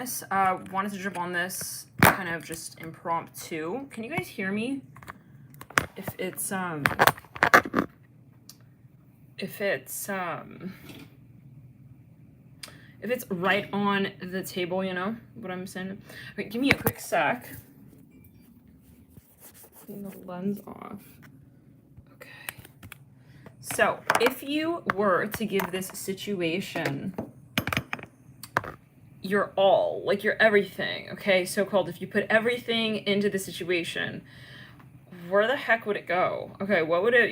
Wanted to jump on this kind of just impromptu. Can you guys hear me? If it's right on the table, you know what I'm saying? Okay, give me a quick sec. Clean the lens off. Okay. So, if you were to give this situation your all, like your everything, okay, so-called, if you put everything into the situation, where the heck would it go? Okay, what would it,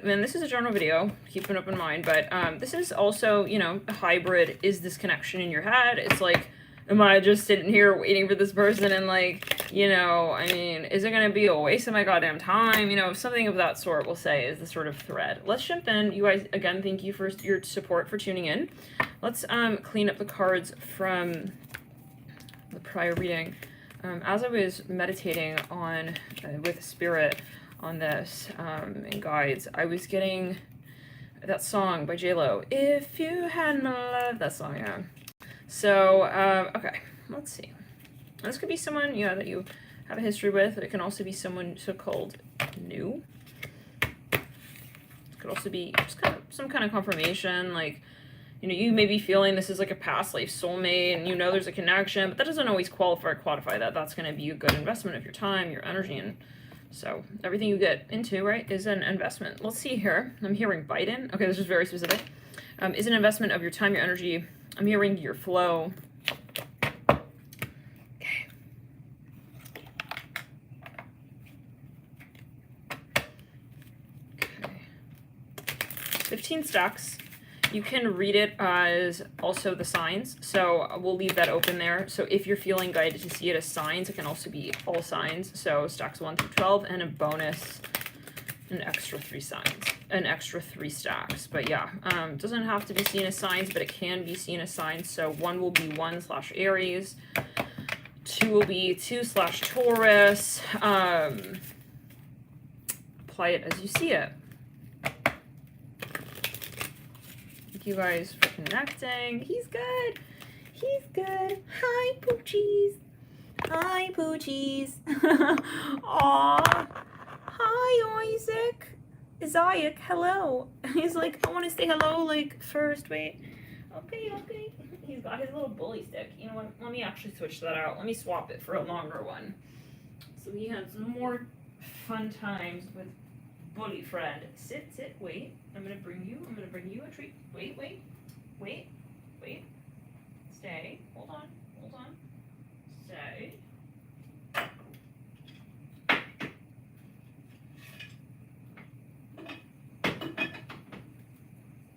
and this is a general video, keep an open mind, but this is also, you know, a hybrid. Is this connection in your head? It's like, am I just sitting here waiting for this person and like, you know, I mean, is it going to be a waste of my goddamn time? You know, something of that sort, we'll say, is the sort of thread. Let's jump in. You guys, again, thank you for your support, for tuning in. Let's clean up the cards from the prior reading. As I was meditating on, with Spirit on this, and guides, I was getting that song by J-Lo, If You Had No Love, that song, yeah. So, okay, let's see. This could be someone, yeah, that you have a history with. It can also be someone so-called new. It could also be just kind of some kind of confirmation, like, you know, you may be feeling this is like a past life soulmate, and you know there's a connection, but that doesn't always quantify that. That's going to be a good investment of your time, your energy, and so everything you get into, right, is an investment. Let's see here. I'm hearing Biden. Okay, this is very specific. Is an investment of your time, your energy. I'm hearing your flow. Okay. Okay. 15 stacks. You can read it as also the signs, so we'll leave that open there. So if you're feeling guided to see it as signs, it can also be all signs. So stacks 1 through 12, and a bonus, an extra 3 signs, an extra 3 stacks. But yeah, doesn't have to be seen as signs, but it can be seen as signs. So 1 will be 1/Aries, 2 will be 2/Taurus. Apply it as you see it. You guys for connecting. He's good. He's good. Hi, Poochies. Hi, Poochies. Aw. Hi, Isaac. Isaac, hello. He's like, I want to say hello, like, first. Wait. Okay. He's got his little bully stick. You know what? Let me actually switch that out. Let me swap it for a longer one. So he has some more fun times with Bully friend. Sit, wait. I'm gonna bring you a treat. Wait. Stay. Hold on. Stay.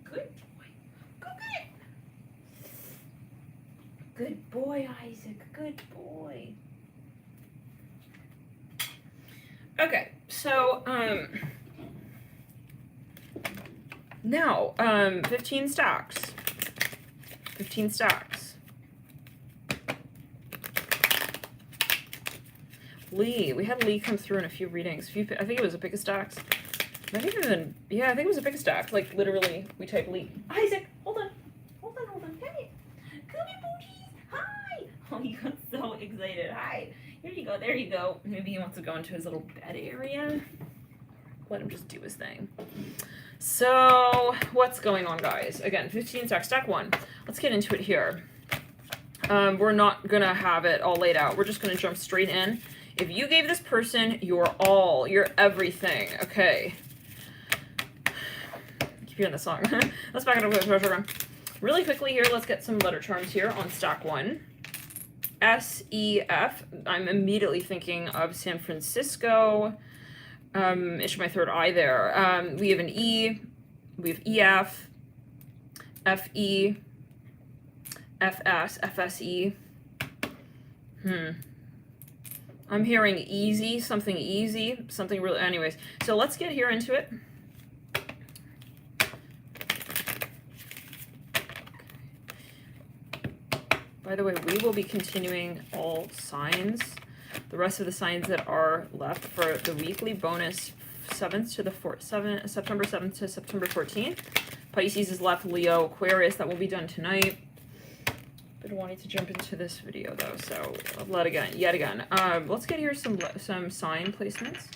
Good boy. Go get it. Good boy, Isaac. Good boy. Okay, so, now, 15 stacks. 15 stacks. Lee. We had Lee come through in a few readings. I think it was a pick of stacks. I think it was a pick of stacks. Like, literally, we typed Lee. Isaac, hold on. Come here. Come here, Poochies. Hi. Oh, he got so excited. Hi. Here you go. There you go. Maybe he wants to go into his little bed area. Let him just do his thing. So, what's going on, guys? Again, 15 stacks. Stack 1. Let's get into it here. We're not going to have it all laid out. We're just going to jump straight in. If you gave this person your all, your everything, okay. Keep hearing the song. Let's back it up with the program. Really quickly here, let's get some letter charms here on stack 1. S-E-F. I'm immediately thinking of San Francisco. It's my third eye there. We have an E. We have E-F. F-E. F-S. F-S-E. I'm hearing easy, something really, anyways. So let's get here into it. By the way, we will be continuing all signs, the rest of the signs that are left for the weekly bonus, September 7th to September 14th. Pisces is left, Leo, Aquarius, that will be done tonight. been wanting to jump into this video though, so yet again. Let's get here some sign placements.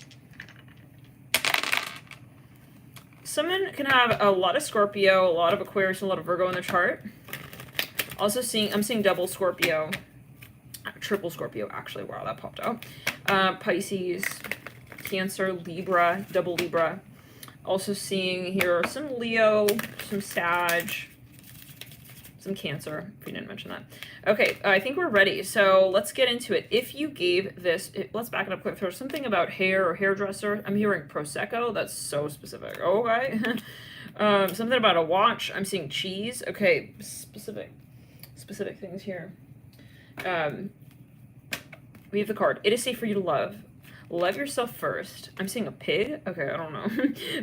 Someone can have a lot of Scorpio, a lot of Aquarius, and a lot of Virgo in their chart. Also I'm seeing double Scorpio, triple Scorpio actually. Wow, that popped out. Pisces, Cancer, Libra, double Libra. Also seeing here some Leo, some Sag, some Cancer, if we didn't mention that. Okay, I think we're ready, so let's get into it. If you gave this, let's back it up quick. There's something about hair or hairdresser. I'm hearing Prosecco. That's so specific. Okay. Something about a watch. I'm seeing cheese. Okay, specific things here. We have the card. It is safe for you to love. Love yourself first. I'm seeing a pig. Okay, I don't know.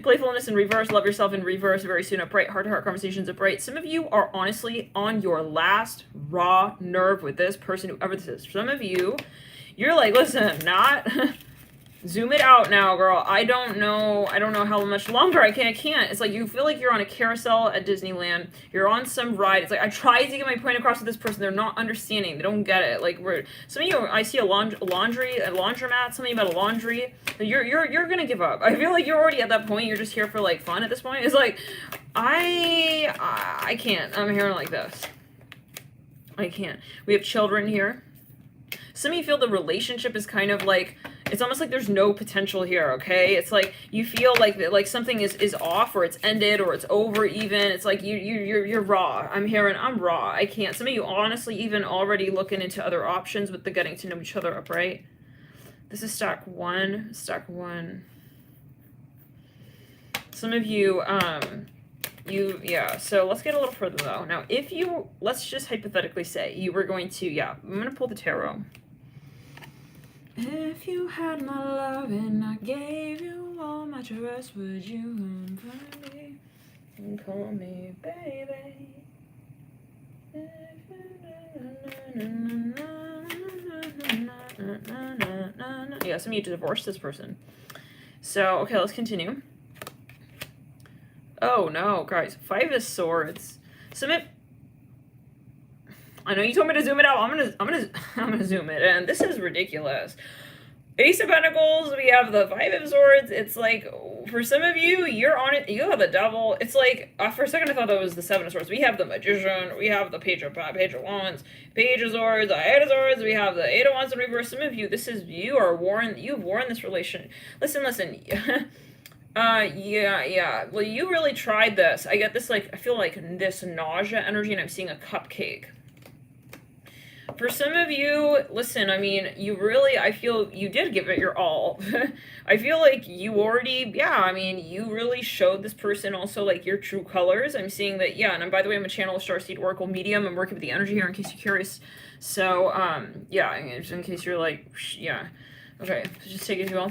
Playfulness in reverse. Love yourself in reverse. Very soon upright. Heart-to-heart conversations upright. Some of you are honestly on your last raw nerve with this person, whoever this is. Some of you, you're like, listen, not... Zoom it out now, girl. I don't know how much longer I can't. It's like you feel like you're on a carousel at Disneyland. You're on some ride. It's like I tried to get my point across with this person. They're not understanding. They don't get it. Like some of you, I see a laundromat, something about a laundry. You're gonna give up. I feel like you're already at that point. You're just here for like fun at this point. It's like I can't. I'm hearing like this. I can't. We have children here. Some of you feel the relationship is kind of like, it's almost like there's no potential here, okay? It's like you feel like something is off, or it's ended, or it's over even. It's like you're raw. I'm raw. I can't. Some of you honestly even already looking into other options with the getting to know each other upright. This is stack one. Some of you, so let's get a little further though. Now, if you, let's just hypothetically say you were going to, I'm going to pull the tarot. If you had my love and I gave you all my trust, would you run for me and call me baby? Yeah, some of you divorced this person. So, okay, let's continue. Oh no, guys, 5 of Swords. I know you told me to zoom it out. I'm gonna zoom it in. This is ridiculous. Ace of Pentacles, we have the 5 of Swords. It's like, for some of you, you're on it, you have the Devil. It's like, for a second I thought that was the 7 of Swords. We have the Magician, we have the Page of Wands, Page of Swords, the 8 of Swords, we have the 8 of Wands in reverse. Some of you, you've worn this relation. Listen. Yeah. Well, you really tried this. I get this, like, I feel like this nausea energy, and I'm seeing a cupcake. For some of you, listen, I mean, I feel you did give it your all. I feel like you already, you really showed this person also, like, your true colors. I'm seeing that, and by the way, I'm a channel of Starseed Oracle Medium. I'm working with the energy here in case you're curious. So, just in case you're like, Okay, so just take it as well.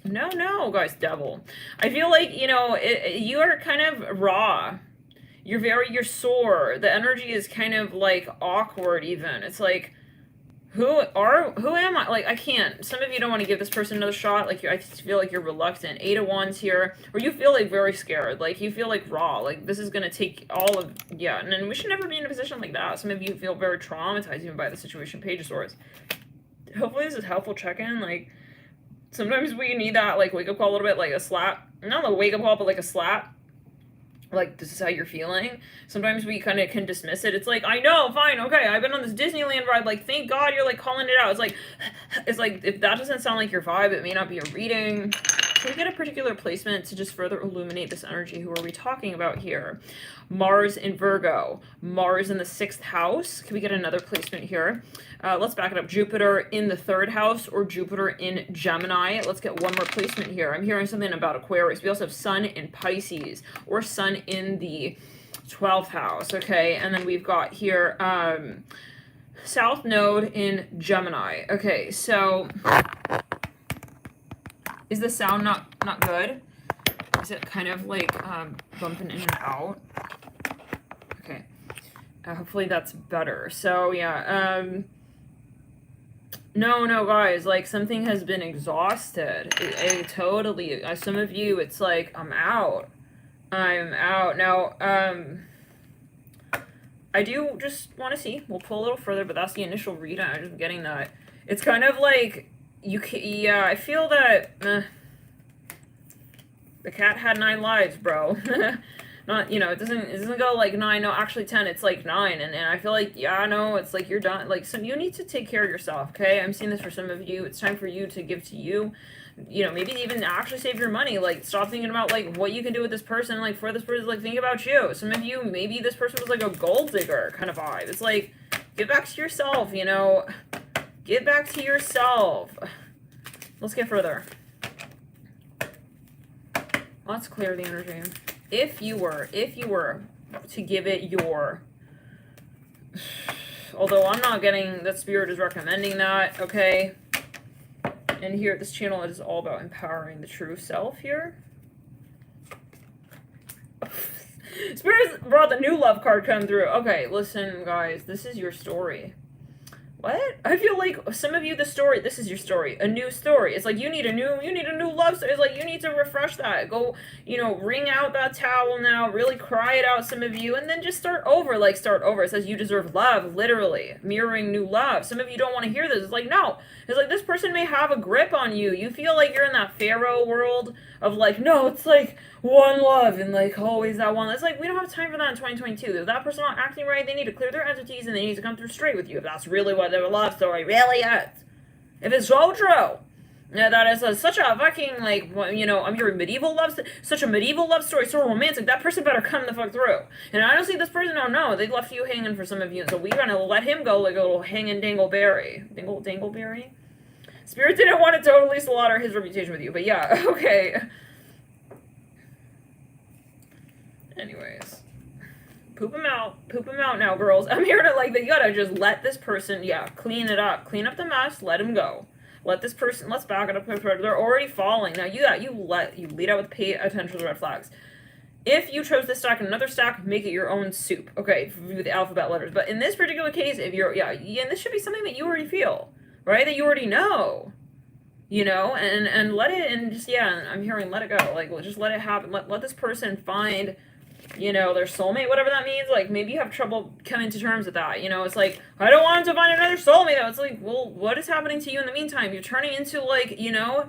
No, guys, Devil. I feel like, you are kind of raw. You're sore. The energy is kind of like awkward even. It's like, who am I? Like, I can't. Some of you don't want to give this person another shot. Like, I feel like you're reluctant. 8 of Wands here. Or you feel like very scared. Like, you feel like raw. Like, this is going to take all of, and then we should never be in a position like that. Some of you feel very traumatized even by the situation. Page of Swords. Hopefully this is helpful check-in. Like, sometimes we need that, like, wake-up call a little bit, like a slap. Not a wake-up call, but like a slap. Like, this is how you're feeling. Sometimes we kind of can dismiss it. It's like, I know, fine, okay, I've been on this Disneyland ride. Like, thank God you're, like, calling it out. It's like, if that doesn't sound like your vibe, it may not be a reading. Can we get a particular placement to just further illuminate this energy? Who are we talking about here? Mars in Virgo. Mars in the 6th house. Can we get another placement here? Let's back it up. Jupiter in the 3rd house or Jupiter in Gemini. Let's get one more placement here. I'm hearing something about Aquarius. We also have Sun in Pisces or Sun in the 12th house. Okay, and then we've got here South Node in Gemini. Okay, so is the sound not good? Is it kind of like bumping in and out? Okay. Hopefully that's better. So no, guys, like, something has been exhausted. It totally, some of you, it's like, I'm out. Now, I do just want to see. We'll pull a little further, but that's the initial read. I'm just getting that. It's kind of like, yeah, I feel that, the cat had 9 lives, bro. Not, it doesn't go like 9, no, actually 10, it's like 9, and I feel like, yeah, no, it's like you're done, like, you need to take care of yourself, okay? I'm seeing this for some of you. It's time for you to give to you, maybe even actually save your money, like, stop thinking about, like, what you can do with this person, like, for this person, like, think about you. Some of you, maybe this person was, like, a gold digger kind of vibe. It's like, get back to yourself, get back to yourself. Let's get further. Let's clear the energy. If you were to give it your, although I'm not getting that Spirit is recommending that, okay? And here, this channel is all about empowering the true self here. Spirit brought the new love card come through. Okay, listen, guys, this is your story. What? I feel like some of you, this is your story, a new story. It's like you need a new love story. It's like you need to refresh that. Go, wring out that towel now, really cry it out, some of you, and then just start over, start over. It says you deserve love, literally, mirroring new love. Some of you don't want to hear this. It's like, no. It's like this person may have a grip on you. You feel like you're in that Pharaoh world of like, no, it's like one love and like always that one. It's like, we don't have time for that in 2022. If that person's not acting right, they need to clear their entities and they need to come through straight with you. If that's really what their love story really is. If it's so true. Yeah, that is such a fucking, like, I'm hearing medieval love, such a medieval love story, so romantic. That person better come the fuck through. And I don't see this person, oh no, they left you hanging for some of you, so we're gonna let him go like a little hanging dingleberry. Dingleberry? Spirit didn't want to totally slaughter his reputation with you, but yeah, okay. Anyways. Poop him out now, girls. I'm here to, like, you gotta just let this person, clean it up. Clean up the mess, let him go. Let this person, let's back it up. They're already falling. Now, you lead out with pay attention to the red flags. If you chose this stack and another stack, make it your own soup. Okay, with the alphabet letters. But in this particular case, if you're, and this should be something that you already feel, right? That you already know. And let it, and just, I'm hearing let it go. Like, just let it happen. Let this person find, their soulmate, whatever that means. Like, maybe you have trouble coming to terms with that. It's like, I don't want him to find another soulmate. It's like, well, what is happening to you in the meantime? You're turning into, like,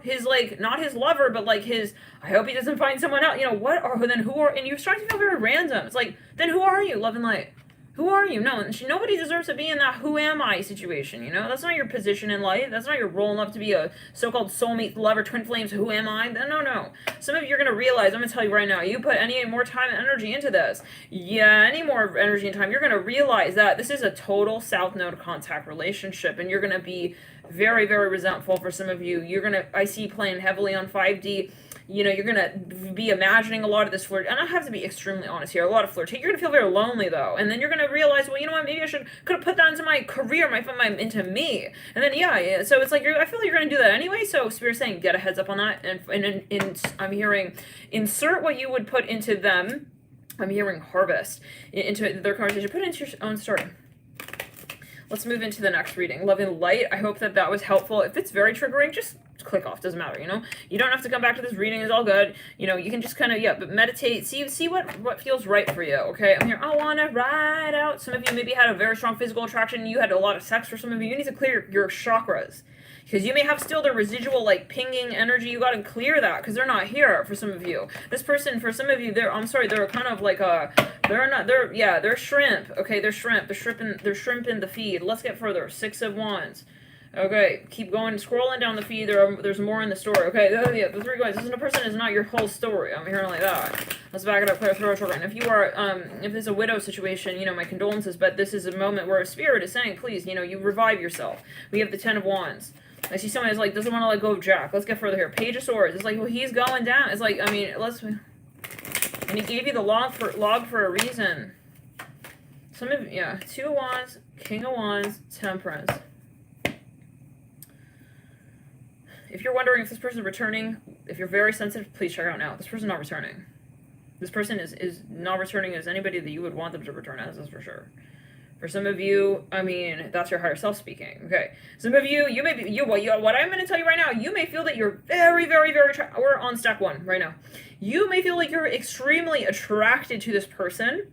his, like, not his lover, but, like, his, I hope he doesn't find someone else. And you're starting to feel very random. It's like, then who are you, love and light? Who are you? No, nobody deserves to be in that who am I situation, That's not your position in life. That's not your role enough to be a so-called soulmate, lover, twin flames, who am I? No. Some of you are going to realize, I'm going to tell you right now, you put any more time and energy into this, any more energy and time, you're going to realize that this is a total South Node contact relationship, and you're going to be very, very resentful for some of you. I see playing heavily on 5D, you're going to be imagining a lot of this flirt. And I have to be extremely honest here. A lot of flirting. You're going to feel very lonely, though. And then you're going to realize, well, you know what? Maybe I could have put that into my career, into me. And then, so it's like, I feel like you're going to do that anyway. So Spirit's saying, get a heads up on that. And I'm hearing, insert what you would put into them. I'm hearing harvest into their conversation. Put it into your own story. Let's move into the next reading. Love and light. I hope that was helpful. If it's very triggering, just click off. Doesn't matter, You don't have to come back to this reading. It's all good. You can just kind of, but meditate. See what feels right for you, okay? I'm here. I want to ride out. Some of you maybe had a very strong physical attraction. You had a lot of sex for some of you. You need to clear your chakras. Because you may have still the residual, like, pinging energy. You got to clear that because they're not here for some of you. This person, for some of you, they're kind of like they're shrimp. Okay, they're shrimp. They're shrimp in the feed. Let's get further. 6 of Wands. Okay, keep going, scrolling down the feed. There's more in the story. Okay, the 3 guys. This person is not your whole story. I'm hearing like that. Let's back it up. Clear throat chakra. And if you are, if it's a widow situation, my condolences. But this is a moment where a spirit is saying, please, you revive yourself. We have the 10 of Wands. I see someone who's like, doesn't want to let go of Jack. Let's get further here. Page of Swords. It's like, well, he's going down. It's like, and he gave you the log for a reason. Some of, 2 of Wands, King of Wands, Temperance. If you're wondering if this person is returning, if you're very sensitive, please check out now. This person's not returning. This person is not returning as anybody that you would want them to return as, that's for sure. For some of you, that's your higher self speaking. Okay. Some of you, you may be, what I'm going to tell you right now, you may feel that you're very, very, very, we're on stack 1 right now. You may feel like you're extremely attracted to this person.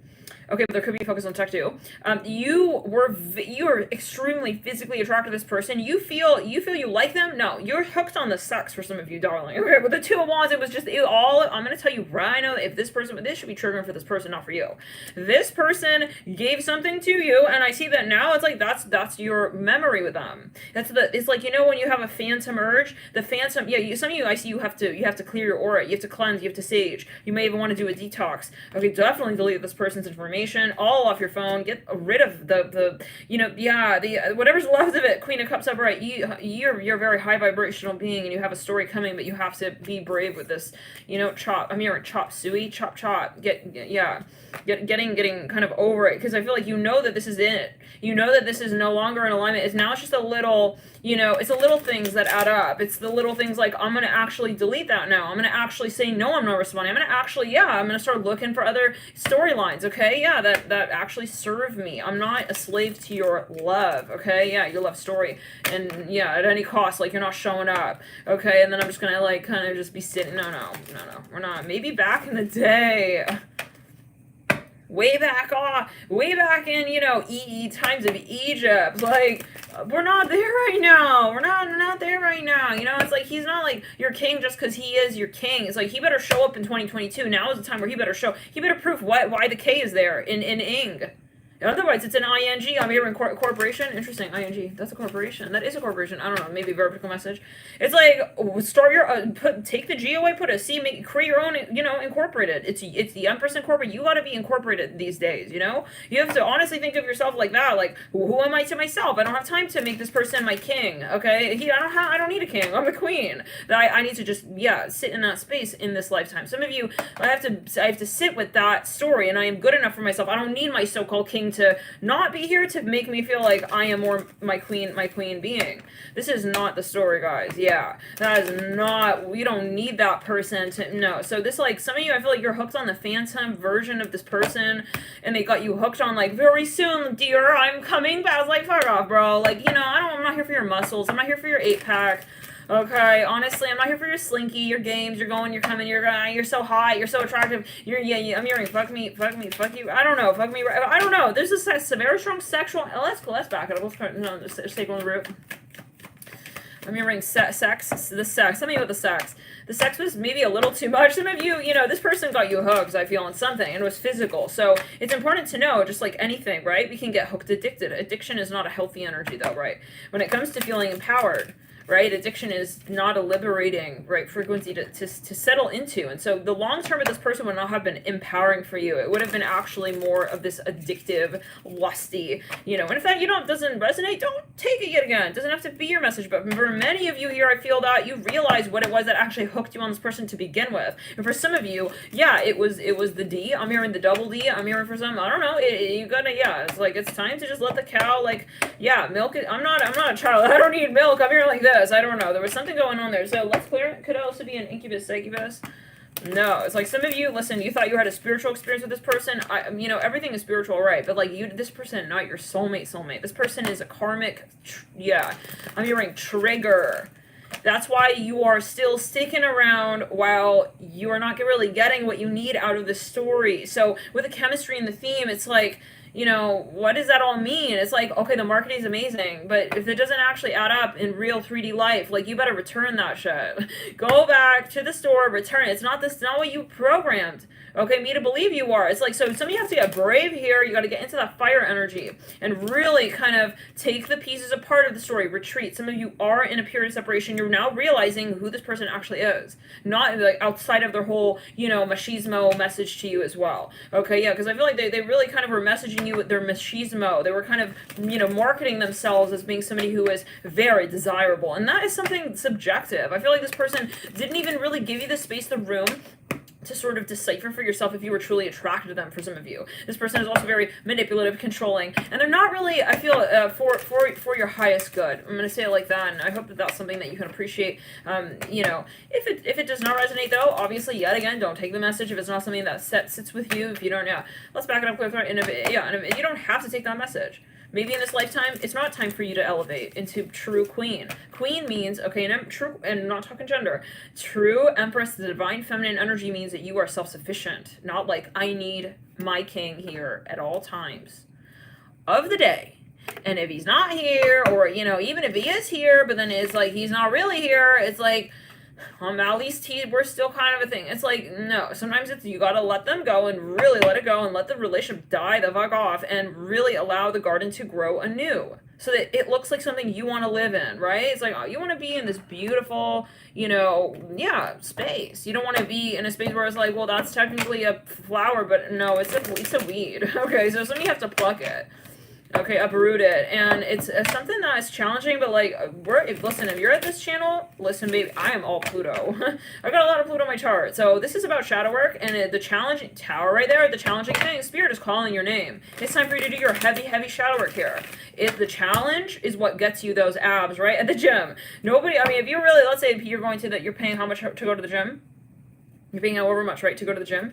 Okay, but there could be focus on tech too. You are extremely physically attracted to this person. You feel you like them. No, you're hooked on the sex for some of you, darling. Okay, with the Two of Wands, it was just all. I'm gonna tell you right now, if this should be triggering for this person, not for you. This person gave something to you, and I see that now. It's like that's your memory with them. It's like, you know, when you have a phantom urge, the phantom. Yeah, some of you, I see you have to clear your aura. You have to cleanse. You have to sage. You may even want to do a detox. Okay, definitely delete this person's information all off your phone. Get rid of the whatever's left of it. Queen of Cups upright. You're a very high vibrational being, and you have a story coming, but you have to be brave with this. You know, I'm hearing chop suey, chop. Getting kind of over it, because I feel like you know that this is it. You know that this is no longer in alignment. It's just a little, you know, it's the little things that add up. It's the little things like, I'm going to actually delete that now. I'm going to actually say, no, I'm not responding. I'm going to actually, I'm going to start looking for other storylines, okay? Yeah, that actually serve me. I'm not a slave to your love, okay? Yeah, your love story. And yeah, at any cost, like, you're not showing up, okay? And then I'm just going to, like, kind of just be sitting, no, we're not. Maybe back in the day, way back in, you know, times of Egypt, like, we're not there right now. We're not there right now. You know, it's like, he's not like your king just because he is your king. It's like, he better show up in 2022. Now is the time where he better prove why the K is there in ing. Otherwise, it's an ing. I'm hearing corporation. Interesting. Ing. That's a corporation. That is a corporation. I don't know. Maybe vertical message. It's like, start your take the G away, put a C, create your own. You know, incorporate it. It's the Empress Incorporated. You got to be incorporated these days. You know, you have to honestly think of yourself like that. Like, who am I to myself? I don't have time to make this person my king. Okay, I don't need a king. I'm the queen. I need to just sit in that space in this lifetime. Some of you, I have to sit with that story, and I am good enough for myself. I don't need my so-called king to not be here to make me feel like I am more my queen being. This is not the story, guys. Yeah, that is not, we don't need that person to, no. So this, like, some of you, I feel like you're hooked on the phantom version of this person, and they got you hooked on, like, very soon, dear, I'm coming back. I was like, fuck off, bro. Like, you know, I'm not here for your muscles. I'm not here for your 8-pack. Okay, honestly, I'm not here for your slinky, your games, you're going, you're coming, you're so hot, you're so attractive, I'm hearing fuck me, fuck you, I don't know, fuck me, I don't know, there's a very strong sexual, let's back it up, let's take one route. I'm hearing sex, some of you with the sex. The sex was maybe a little too much. Some of you, you know, this person got you hooked, I feel, on something, and it was physical. So it's important to know, just like anything, right? We can get hooked, addicted. Addiction is not a healthy energy, though, right? When it comes to feeling empowered, right? Addiction is not a liberating, right, frequency to settle into. And so the long term of this person would not have been empowering for you. It would have been actually more of this addictive, lusty, you know. And if that doesn't resonate, don't take it yet again. It doesn't have to be your message. But for many of you here, I feel that you realize what it was that actually hooked you on this person to begin with. And for some of you, yeah, it was the D. I'm hearing the double D. I'm hearing for some, I don't know. You gotta, it's like, it's time to just let the cow, like, milk it. I'm not a child. I don't need milk. I'm hearing like this. I don't know. There was something going on there. So let's clear it. Could also be an incubus, succubus. No, it's like some of you, listen, you thought you had a spiritual experience with this person. You know, everything is spiritual, right? But like this person, not your soulmate. This person is a karmic, I'm hearing trigger. That's why you are still sticking around while you are not really getting what you need out of the story. So with the chemistry and the theme, it's like, you know, what does that all mean? It's like, okay, the marketing is amazing, but if it doesn't actually add up in real 3D life, like, you better return that shit. Go back to the store, return it. It's not what you programmed, okay, me to believe you are. It's like, so some of you have to get brave here. You got to get into that fire energy and really kind of take the pieces apart of the story, retreat. Some of you are in a period of separation. You're now realizing who this person actually is, not like outside of their whole, you know, machismo message to you as well. Okay, yeah, because I feel like they really kind of were messaging you with their machismo. They were kind of, you know, marketing themselves as being somebody who is very desirable, and that is something subjective. I feel like this person didn't even really give you the space, the room to sort of decipher for yourself if you were truly attracted to them. For some of you, this person is also very manipulative, controlling, and they're not really, I feel, for your highest good. I'm gonna say it like that, and I hope that that's something that you can appreciate. You know, if it does not resonate, though, obviously, yet again, don't take the message if it's not something that sits with you. If you don't, let's back it up with, and you don't have to take that message. Maybe in this lifetime, it's not time for you to elevate into true queen. Queen means, okay, and I'm not talking gender. True empress, the divine feminine energy means that you are self-sufficient. Not like, I need my king here at all times of the day. And if he's not here, or, you know, even if he is here, but then it's like he's not really here, it's like, at least we're still kind of a thing. It's like, no, sometimes it's, you gotta let them go and really let it go and let the relationship die the fuck off and really allow the garden to grow anew so that it looks like something you want to live in, right? It's like, oh, you want to be in this beautiful, you know, yeah, space. You don't want to be in a space where it's like, well, that's technically a flower, but no, it's a weed. Okay, so some of you have to pluck it. Okay, uproot it, and it's something that is challenging, but like, listen, if you're at this channel, listen, baby, I am all Pluto. I got a lot of Pluto on my chart, so this is about shadow work, and the challenging tower right there, the challenging thing, Spirit is calling your name. It's time for you to do your heavy, heavy shadow work here. The challenge is what gets you those abs, right, at the gym. Nobody, I mean, if you really, let's say you're going to you're paying how much to go to the gym? You're paying however much, right, to go to the gym?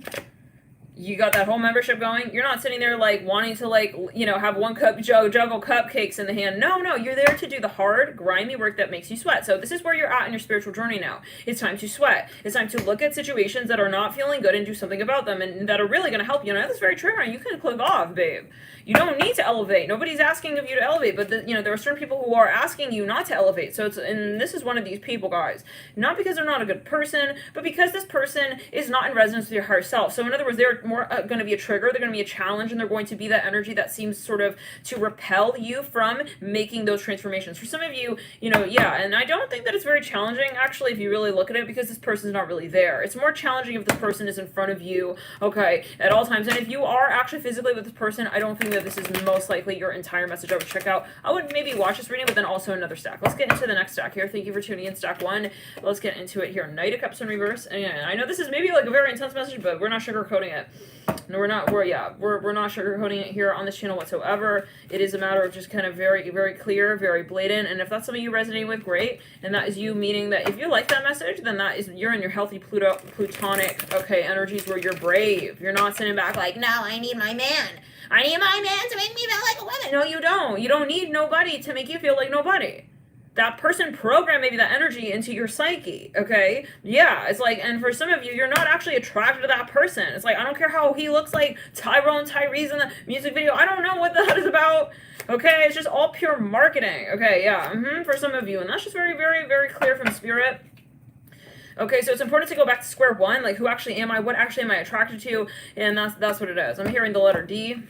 You got that whole membership going. You're not sitting there like wanting to like, you know, have one cup juggle cupcakes in the hand. No, you're there to do the hard, grimy work that makes you sweat. So this is where you're at in your spiritual journey now. It's time to sweat. It's time to look at situations that are not feeling good and do something about them and that are really going to help you. And that's very triggering. You can click off, babe. You don't need to elevate. Nobody's asking of you to elevate, but you know, there are certain people who are asking you not to elevate. So and this is one of these people, guys. Not because they're not a good person, but because this person is not in resonance with your higher self. So in other words, they're more going to be a trigger. They're going to be a challenge, and they're going to be that energy that seems sort of to repel you from making those transformations. For some of you, you know, yeah, and I don't think that it's very challenging, actually, if you really look at it, because this person's not really there. It's more challenging if this person is in front of you, okay, at all times. And if you are actually physically with this person, I don't think that this is most likely your entire message I would check out. I would maybe watch this reading, but then also another stack. Let's get into the next stack here. Thank you for tuning in, stack 1. Let's get into it here. Knight of Cups in reverse. And I know this is maybe like a very intense message, but we're not sugarcoating it. No, we're not sugarcoating it here on this channel whatsoever. It is a matter of just kind of very, very clear, very blatant. And if that's something you resonate with, great. And that is you, meaning that if you like that message, then that is, you're in your healthy plutonic, okay, energies where you're brave. You're not sitting back like, no, I need my man. I need my man to make me feel like a woman. No, you don't. You don't need nobody to make you feel like nobody. That person programmed maybe that energy into your psyche, okay? Yeah, it's like, and for some of you, you're not actually attracted to that person. It's like, I don't care how he looks like Tyrone Tyrese in the music video. I don't know what that is about, okay? It's just all pure marketing, okay? Yeah, for some of you. And that's just very, very, very clear from Spirit. Okay, so it's important to go back to square one, like who actually am I, what actually am I attracted to, and that's what it is. I'm hearing the letter D.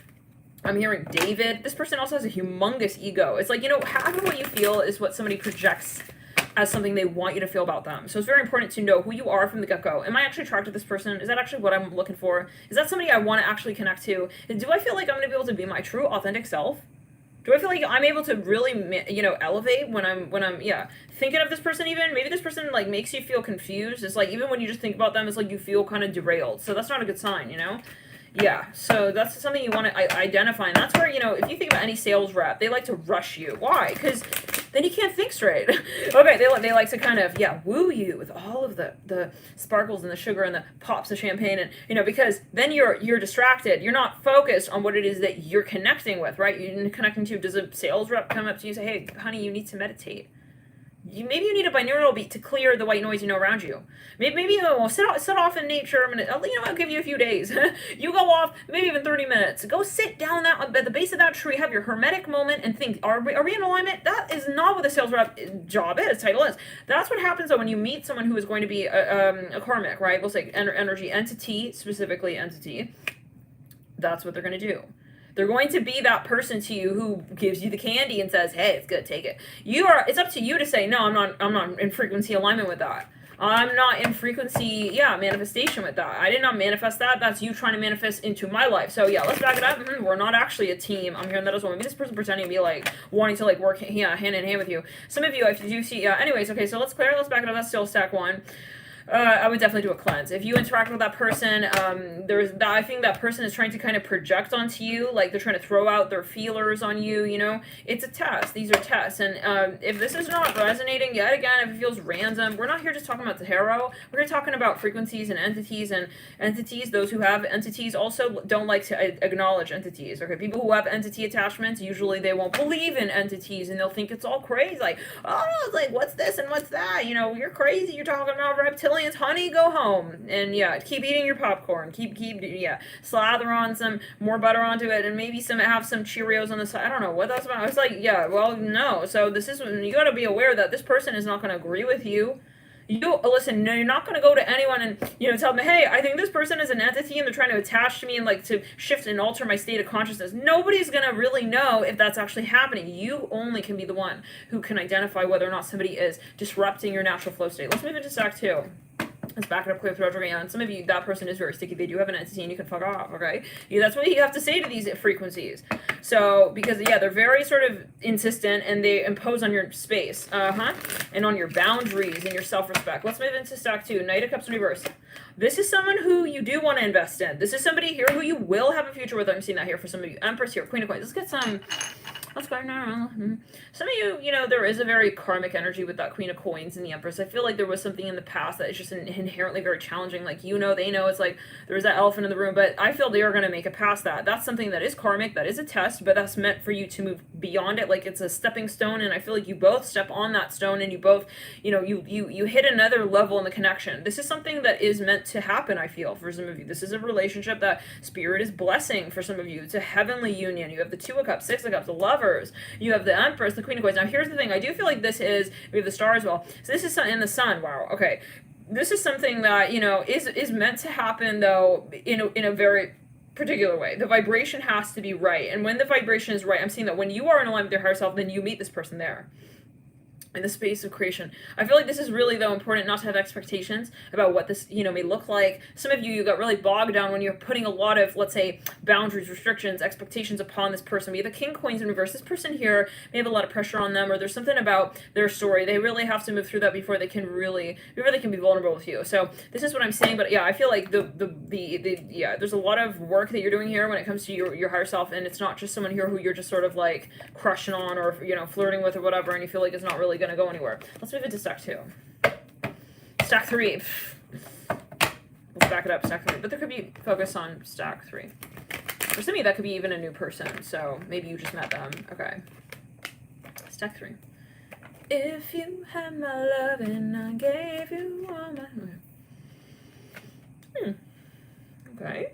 I'm hearing David. This person also has a humongous ego. It's like, you know, half of what you feel is what somebody projects as something they want you to feel about them. So it's very important to know who you are from the get-go. Am I actually attracted to this person? Is that actually what I'm looking for? Is that somebody I want to actually connect to? And do I feel like I'm going to be able to be my true, authentic self? Do I feel like I'm able to really, you know, elevate when I'm, yeah, thinking of this person even? Maybe this person, like, makes you feel confused. It's like, even when you just think about them, it's like you feel kind of derailed. So that's not a good sign, you know? Yeah, so that's something you want to identify. And that's where, you know, if you think about any sales rep, they like to rush you. Why? Because then you can't think straight. Okay, they like to kind of, yeah, woo you with all of the sparkles and the sugar and the pops of champagne. And, you know, because then you're distracted. You're not focused on what it is that you're connecting with, right? You're connecting to, does a sales rep come up to you and say, hey, honey, you need to meditate? Maybe you need a binaural beat to clear the white noise you know around you. Maybe you know, sit off in nature a minute. You know, I'll give you a few days. You go off, maybe even 30 minutes. Go sit down at the base of that tree, have your hermetic moment, and think, are we in alignment? That is not what the sales rep job is, title is. That's what happens though when you meet someone who is going to be a karmic, right? We'll say energy entity, specifically entity. That's what they're going to do. They're going to be that person to you who gives you the candy and says, hey, it's good, take it. It's up to you to say, no, I'm not in frequency alignment with that. I'm not in frequency, manifestation with that. I did not manifest that. That's you trying to manifest into my life. So yeah, let's back it up. We're not actually a team. I'm hearing that as well. Maybe this person pretending to be like, wanting to like work hand in hand with you. Some of you, if you do see, anyways, okay, so let's back it up. That's still stack 1. I would definitely do a cleanse. If you interact with that person, I think that person is trying to kind of project onto you, like they're trying to throw out their feelers on you, you know? It's a test. These are tests. And if this is not resonating, yet again, if it feels random, we're not here just talking about tarot. We're here talking about frequencies and entities. Those who have entities also don't like to acknowledge entities, okay? People who have entity attachments, usually they won't believe in entities, and they'll think it's all crazy. Like, oh, it's like, what's this and what's that? You know, you're crazy. You're talking about reptilians simoleons, honey, go home. And yeah, keep eating your popcorn. Keep, yeah, slather on some more butter onto it, and maybe have some Cheerios on the side. I don't know what that's about. I was like, yeah, well, no. So this is, you got to be aware that this person is not going to agree with you. You listen, no, you're not going to go to anyone and, you know, tell them, hey, I think this person is an entity and they're trying to attach to me and like to shift and alter my state of consciousness. Nobody's going to really know if that's actually happening. You only can be the one who can identify whether or not somebody is disrupting your natural flow state. Let's move into stack 2. Let's back it up quick through again. Some of you, that person is very sticky. They do have an entity and you can fuck off, okay? Yeah, that's what you have to say to these frequencies. So, because, yeah, they're very sort of insistent and they impose on your space. And on your boundaries and your self-respect. Let's move into stack 2. Knight of Cups in reverse. This is someone who you do want to invest in. This is somebody here who you will have a future with. I'm seeing that here for some of you. Empress here. Queen of Coins. Let's get some... Let's go now. Some of you, you know, there is a very karmic energy with that Queen of Coins and the Empress. I feel like there was something in the past that is just inherently very challenging. Like, you know, they know, it's like there's that elephant in the room, but I feel they are going to make it past that. That's something that is karmic, that is a test, but that's meant for you to move beyond it. Like, it's a stepping stone, and I feel like you both step on that stone and you both, you know, you hit another level in the connection. This is something that is meant to happen, I feel, for some of you. This is a relationship that Spirit is blessing for some of you. It's a heavenly union. You have the Two of Cups, Six of Cups, the Lovers. You have the Empress, the Queen of Coins. Now, here's the thing. I do feel like this is, we have the Star as well. So this is in the Sun. Wow. Okay. This is something that, you know, is meant to happen, though, in a very particular way. The vibration has to be right. And when the vibration is right, I'm seeing that when you are in alignment with your higher self, then you meet this person there. In the space of creation. I feel like this is really, though, important not to have expectations about what this, you know, may look like. Some of you got really bogged down when you're putting a lot of, let's say, boundaries, restrictions, expectations upon this person. We have the King Coins in reverse. This person here may have a lot of pressure on them, or there's something about their story. They really have to move through that before they can be vulnerable with you. So this is what I'm saying. But yeah, I feel like yeah, there's a lot of work that you're doing here when it comes to your higher self, and it's not just someone here who you're just sort of like crushing on or, you know, flirting with or whatever, and you feel like it's not really going to go anywhere. Let's move into stack 2. Stack 3. Let's back it up, stack 3. But there could be focus on stack 3. For some of you, that could be even a new person. So maybe you just met them. Okay. Stack 3. If you had my love and I gave you all my... Okay.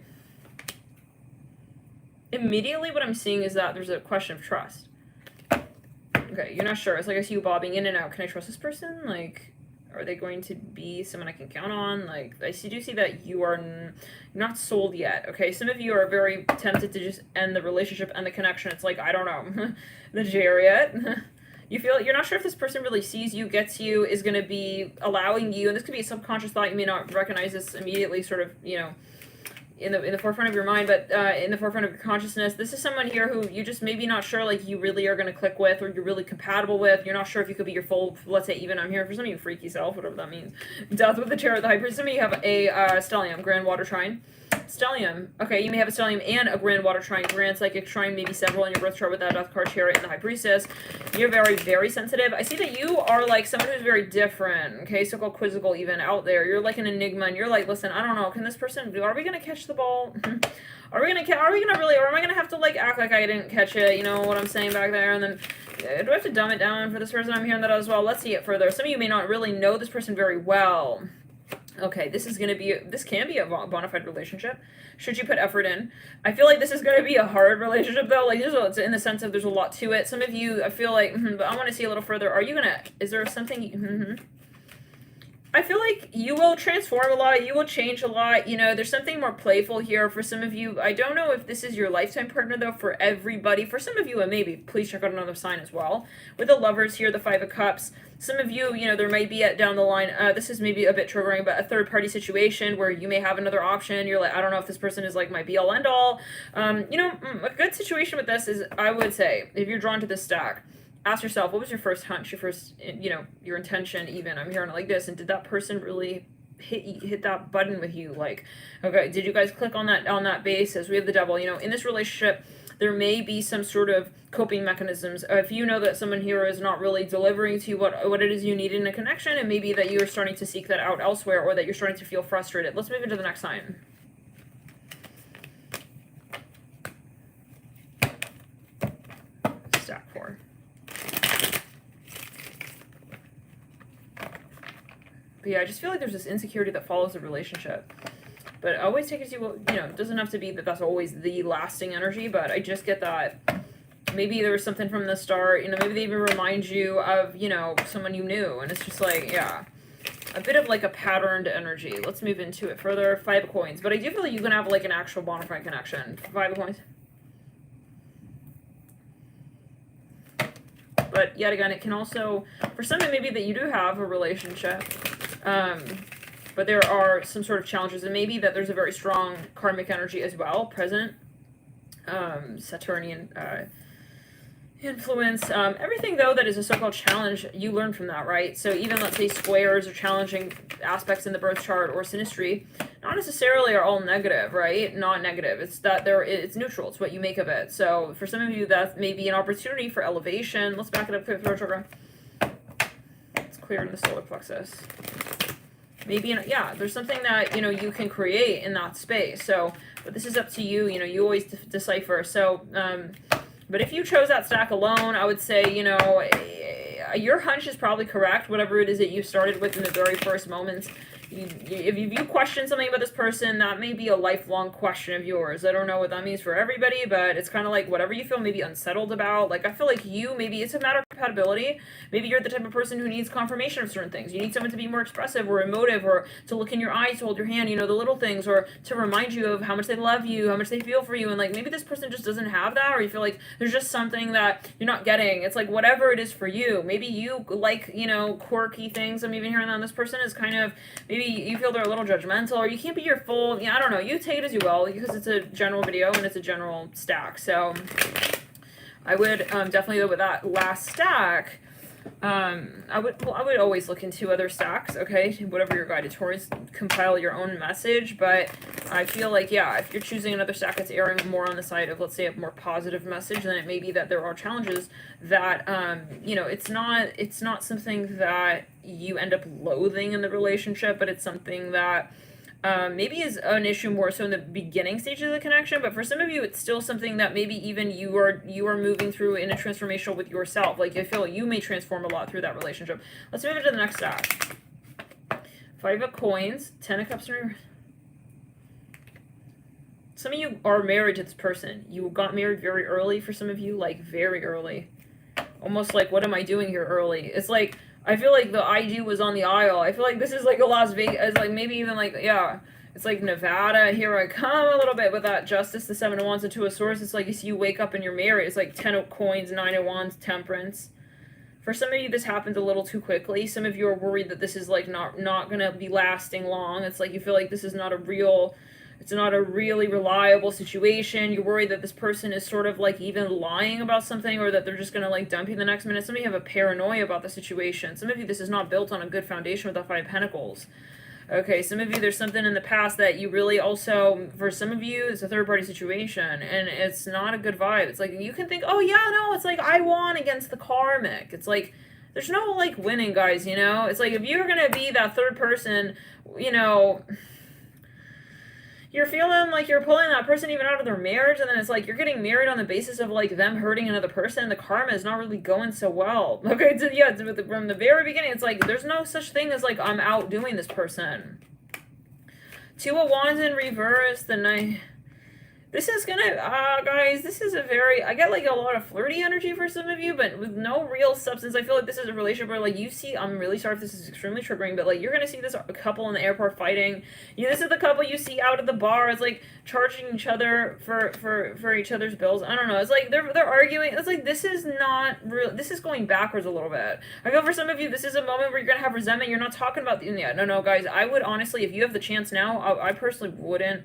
Immediately what I'm seeing is that there's a question of trust. Okay, you're not sure. It's like I see you bobbing in and out. Can I trust this person? Like, are they going to be someone I can count on? Like, I do see that you are not sold yet. Okay, some of you are very tempted to just end the relationship and the connection. It's like, I don't know, the Chariot. You feel you're not sure if this person really sees you, gets you, is going to be allowing you, and this could be a subconscious thought. You may not recognize this immediately, sort of, you know, in the forefront of your mind, but in the forefront of your consciousness. This is someone here who you just maybe not sure, like, you really are going to click with, or you're really compatible with. You're not sure if you could be your full, let's say, even I'm here for some of you, freaky self, whatever that means. Death with the Chariot, the High Priest. Some of you have a stellium, Grand Water Trine. Stellium. Okay, you may have a stellium and a Grand Water Trine, Grand Psychic Trine, maybe several in your birth chart with that Death card, Chariot, and the High Priestess. You're very, very sensitive. I see that you are like someone who's very different, okay, so-called quizzical even out there. You're like an enigma, and you're like, listen, I don't know, can this person, are we going to catch the ball? Are we gonna really, or am I gonna have to like act like I didn't catch it, you know what I'm saying back there, and then do I have to dumb it down for this person? I'm hearing that as well. Let's see it further. Some of you may not really know this person very well. Okay, this can be a bona fide relationship, should you put effort in. I feel like this is going to be a hard relationship, though, like, it's in the sense of there's a lot to it. Some of you, I feel like, but I want to see a little further. Is there something, I feel like you will transform a lot, you will change a lot, you know, there's something more playful here for some of you. I don't know if this is your lifetime partner, though, for everybody. For some of you, maybe. Please check out another sign as well. With the Lovers here, the Five of Cups, some of you, you know, there might be down the line, this is maybe a bit triggering, but a third-party situation where you may have another option. You're like, I don't know if this person is, like, my be-all, end-all. You know, a good situation with this is, I would say, if you're drawn to this stack, ask yourself, what was your first hunch, your first, you know, your intention even? I'm hearing it like this, and did that person really hit that button with you? Like, okay, did you guys click on that basis? We have the Devil, you know, in this relationship, there may be some sort of coping mechanisms. If you know that someone here is not really delivering to you what it is you need in a connection, and maybe that you're starting to seek that out elsewhere, or that you're starting to feel frustrated. Let's move into the next sign. Stack 4. But yeah, I just feel like there's this insecurity that follows the relationship. But always take it as you will, you know, it doesn't have to be that that's always the lasting energy, but I just get that maybe there was something from the start, you know, maybe they even remind you of, you know, someone you knew, and it's just like, yeah, a bit of like a patterned energy. Let's move into it further. 5 of coins. But I do feel like you can have like an actual bona fide connection. 5 of coins. But yet again, it can also, for some, it may be that you do have a relationship, but there are some sort of challenges, and maybe that there's a very strong karmic energy as well present. Saturnian influence. Everything, though, that is a so-called challenge, you learn from that, right? So even, let's say, squares or challenging aspects in the birth chart or synastry, not necessarily are all negative, right? Not negative. It's that it's neutral. It's what you make of it. So for some of you, that may be an opportunity for elevation. Let's back it up to the throat chakra. It's clear in the solar plexus. Maybe, yeah, there's something that, you know, you can create in that space. So, but this is up to you. You know, you always decipher. So, but if you chose that stack alone, I would say, you know, your hunch is probably correct, whatever it is that you started with in the very first moments. If you question something about this person, that may be a lifelong question of yours. I don't know what that means for everybody, but it's kind of like whatever you feel maybe unsettled about. Like, I feel like you, maybe it's a matter of compatibility. Maybe you're the type of person who needs confirmation of certain things. You need someone to be more expressive or emotive, or to look in your eyes, to hold your hand, you know, the little things, or to remind you of how much they love you, how much they feel for you. And like, maybe this person just doesn't have that, or you feel like there's just something that you're not getting. It's like whatever it is for you. Maybe you like, you know, quirky things. I'm even hearing that this person is kind of, maybe you feel they're a little judgmental, or you can't be your full, I don't know, you take it as you will, because it's a general video and it's a general stack. So I would definitely go with that last stack. I would always look into other stacks, okay, whatever you're guided towards, compile your own message. But I feel like, yeah, if you're choosing another stack that's airing more on the side of, let's say, a more positive message, then it may be that there are challenges that, you know, it's not something that you end up loathing in the relationship, but it's something that maybe is an issue more so in the beginning stages of the connection. But for some of you, it's still something that maybe even you are moving through in a transformational with yourself. Like, I feel like you may transform a lot through that relationship. Let's move into the next stack. 5 of coins, 10 of cups. Some of you are married to this person. You got married very early. For some of you, like very early, almost like, what am I doing here early? It's like, I feel like the ID was on the aisle. I feel like this is like a Las Vegas, it's like maybe even like, yeah, it's like Nevada, here I come a little bit with that Justice, the 7 of Wands, the 2 of Swords. It's like you see, you wake up and you're married. It's like 10 of Coins, 9 of Wands, Temperance. For some of you, this happened a little too quickly. Some of you are worried that this is like not gonna be lasting long. It's like you feel like this is not a real, it's not a really reliable situation. You're worried that this person is sort of like even lying about something, or that they're just going to like dump you the next minute. Some of you have a paranoia about the situation. Some of you, this is not built on a good foundation with the 5 of Pentacles. Okay, some of you, there's something in the past that you really also, for some of you, it's a third party situation, and it's not a good vibe. It's like, you can think, oh yeah, no, it's like I won against the karmic. It's like, there's no like winning, guys, you know? It's like, if you're going to be that third person, you know, you're feeling like you're pulling that person even out of their marriage, and then it's like you're getting married on the basis of like them hurting another person. The karma is not really going so well. Okay, so yeah, from the very beginning, it's like there's no such thing as like I'm outdoing this person. 2 of Wands in reverse, the 9. This is gonna, guys, this is a very, I get like a lot of flirty energy for some of you, but with no real substance. I feel like this is a relationship where like you see, I'm really sorry if this is extremely triggering, but like you're gonna see this couple in the airport fighting. This is the couple you see out at the bar. It's like charging each other for each other's bills. I don't know. It's like they're arguing. It's like, this is not real. This is going backwards a little bit. I feel for some of you, this is a moment where you're gonna have resentment. You're not talking about the, yeah, no, guys, I would honestly, if you have the chance now, I personally wouldn't.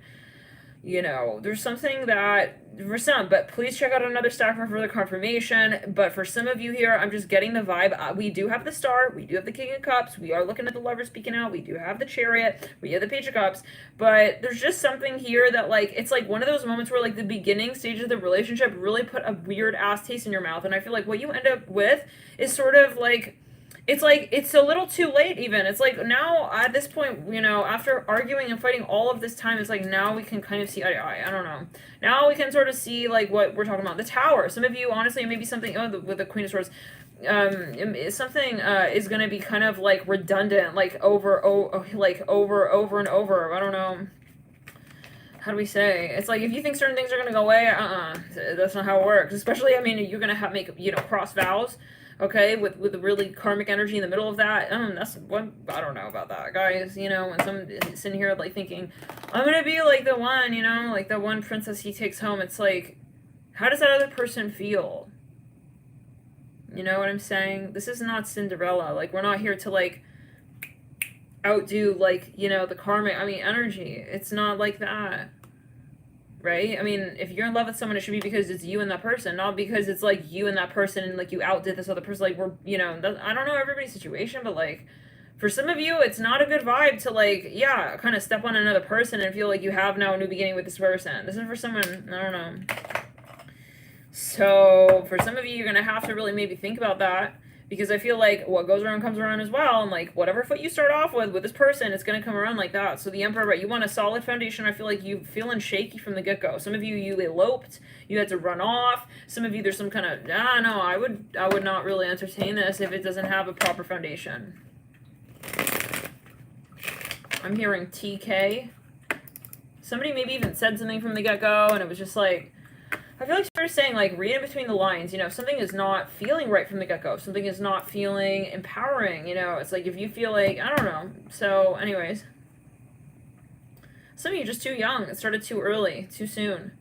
You know, there's something that, for some, but please check out another stack for further confirmation. But for some of you here, I'm just getting the vibe. We do have the Star, we do have the King of Cups, we are looking at the Lovers speaking out, we do have the Chariot, we have the Page of Cups, but there's just something here that, like, it's like one of those moments where, like, the beginning stage of the relationship really put a weird ass taste in your mouth, and I feel like what you end up with is sort of like, it's like, it's a little too late even. It's like, now, at this point, you know, after arguing and fighting all of this time, it's like, now we can kind of see eye to eye. I don't know. Now we can sort of see, like, what we're talking about. The Tower. Some of you, honestly, maybe something, with the Queen of Swords, something is going to be kind of like redundant, like over and over. I don't know. How do we say? It's like if you think certain things are going to go away, that's not how it works. Especially, I mean, you're going to have make, cross vows, okay, with the really karmic energy in the middle of that. That's what, I don't know about that, guys. When someone is sitting here like thinking, I'm going to be like the one, like the one princess he takes home. It's like, how does that other person feel? You know what I'm saying? This is not Cinderella. Like, we're not here to, like, outdo, like, the karmic, energy. It's not like that. Right? I mean, if you're in love with someone, it should be because it's you and that person, not because it's, like, you and that person and, like, you outdid this other person. Like, I don't know everybody's situation, but, like, for some of you, it's not a good vibe to, like, kind of step on another person and feel like you have now a new beginning with this person. This is for someone, I don't know. So, for some of you, you're going to have to really maybe think about that, because I feel like what goes around comes around as well, and, like, whatever foot you start off with this person, it's going to come around like that. So the Emperor, right, you want a solid foundation. I feel like you feeling shaky from the get-go. Some of you eloped, you had to run off. Some of you, there's some kind of, no, I would not really entertain this if it doesn't have a proper foundation. I'm hearing TK. Somebody maybe even said something from the get-go, and it was just like, I feel like Spirit's saying, like, read in between the lines. If something is not feeling right from the get-go, if something is not feeling empowering, it's like if you feel like, I don't know. So, anyways. Some of you are just too young. It started too early, too soon.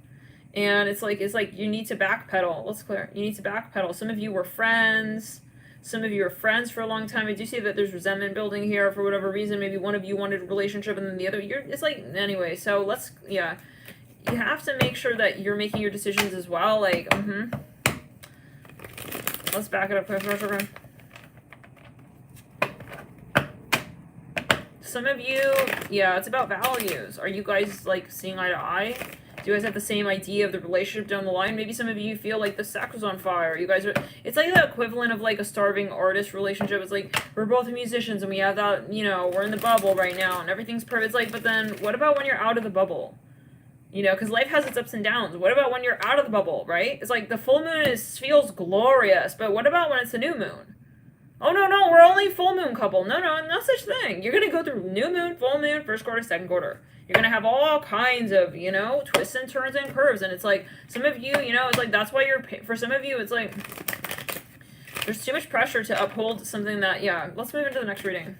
And it's like you need to backpedal. Let's clear. You need to backpedal. Some of you were friends. Some of you are friends for a long time. I do see that there's resentment building here for whatever reason. Maybe one of you wanted a relationship and then the other, it's like, anyway. So, let's, you have to make sure that you're making your decisions as well. Like, Let's back it up. Some of you, it's about values. Are you guys, like, seeing eye to eye? Do you guys have the same idea of the relationship down the line? Maybe some of you feel like the sack was on fire. You guys are, it's like the equivalent of, like, a starving artist relationship. It's like, we're both musicians and we have that, we're in the bubble right now and everything's perfect. It's like, but then what about when you're out of the bubble? Because life has its ups and downs. What about when you're out of the bubble, right? It's like the full moon feels glorious, but what about when it's a new moon? Oh, no, we're only full moon couple. No such thing. You're going to go through new moon, full moon, first quarter, second quarter. You're going to have all kinds of, twists and turns and curves. And it's like, some of you, it's like, that's why for some of you, it's like, there's too much pressure to uphold something that, let's move into the next reading.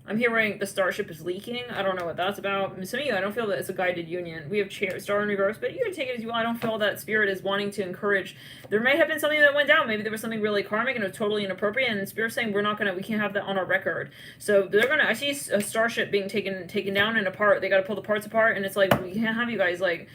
I'm hearing the starship is leaking. I don't know what that's about. Some of you, I don't feel that it's a guided union. We have star in reverse, but you can take it as you want. I don't feel that Spirit is wanting to encourage. There might have been something that went down. Maybe there was something really karmic and it was totally inappropriate, and Spirit's saying we can't have that on our record. So I see a starship being taken down and apart. They got to pull the parts apart, and it's like, we can't have you guys, like,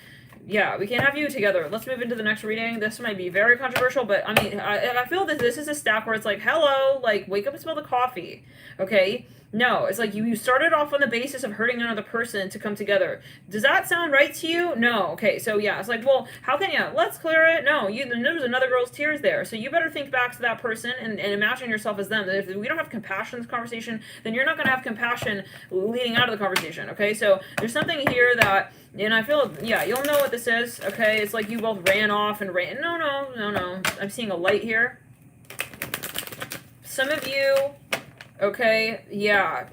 we can't have you together. Let's move into the next reading. This might be very controversial, but I mean, I feel that this is a stack where it's like, hello, like, wake up and smell the coffee, okay? No, it's like you started off on the basis of hurting another person to come together. Does that sound right to you? No. Okay, so it's like, well, how can you? Let's clear it. No, there was another girl's tears there. So you better think back to that person and imagine yourself as them. If we don't have compassion in this conversation, then you're not going to have compassion leading out of the conversation, okay? So there's something here that, and I feel, you'll know what this is, okay? It's like you both ran off and ran. No. I'm seeing a light here. Some of you... Okay,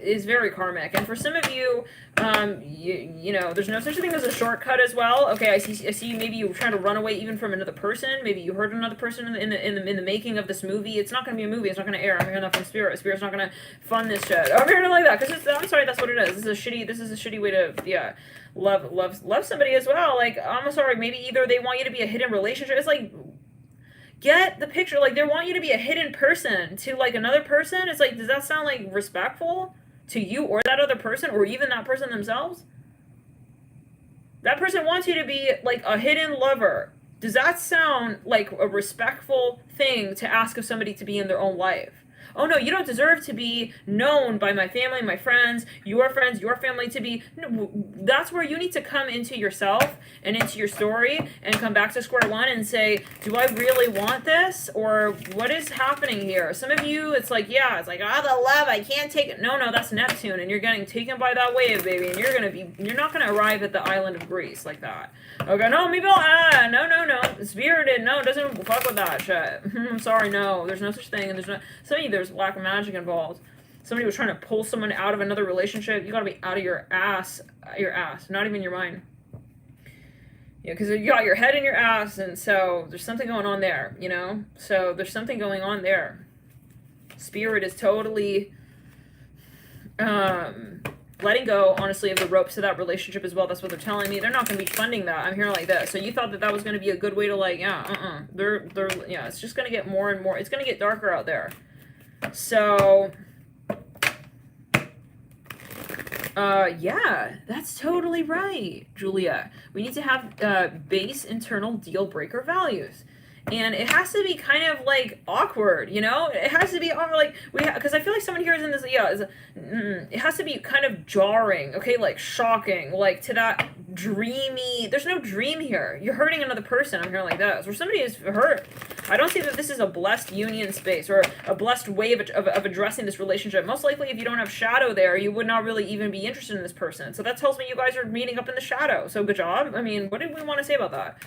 is very karmic. And for some of you, there's no such thing as a shortcut as well. Okay, I see maybe you were trying to run away even from another person. Maybe you hurt another person in the making of this movie. It's not going to be a movie. It's not going to air. I'm hearing that from Spirit. Spirit's not going to fund this shit. I'm hearing it like that because I'm sorry, that's what it is. This is a shitty way to love somebody as well. Like, I'm sorry, maybe either they want you to be a hidden relationship. It's like, get the picture. Like, they want you to be a hidden person to, like, another person. It's like, does that sound, like, respectful to you or that other person or even that person themselves? That person wants you to be, like, a hidden lover. Does that sound like a respectful thing to ask of somebody to be in their own life? Oh no, you don't deserve to be known by my family, my friends, your family to be. No, that's where you need to come into yourself and into your story and come back to square one and say, do I really want this? Or what is happening here? Some of you, it's like, yeah, it's like, the love, I can't take it. No, that's Neptune, and you're getting taken by that wave, baby, and you're not gonna arrive at the island of Greece like that. Okay, no, maybe I'll, no, spirited, no, it doesn't fuck with that shit. I'm sorry, no, there's no such thing, and some of you, there's lack of magic involved. Somebody was trying to pull someone out of another relationship. You gotta be out of your ass, not even your mind. Yeah, because you got your head in your ass, and so there's something going on there, So there's something going on there. Spirit is totally letting go, honestly, of the ropes of that relationship as well. That's what they're telling me. They're not going to be funding that. I'm hearing like this. So you thought that was going to be a good way to it's just going to get more and more. It's going to get darker out there. So, yeah, that's totally right, Julia. We need to have base internal deal breaker values. And it has to be kind of like awkward, It has to be like because I feel like someone here is in this. It has to be kind of jarring, okay, like shocking, like to that dreamy. There's no dream here. You're hurting another person. I'm hearing like this, or somebody is hurt. I don't see that this is a blessed union space or a blessed way of addressing this relationship. Most likely, if you don't have shadow there, you would not really even be interested in this person. So that tells me you guys are meeting up in the shadow. So good job. I mean, what did we want to say about that?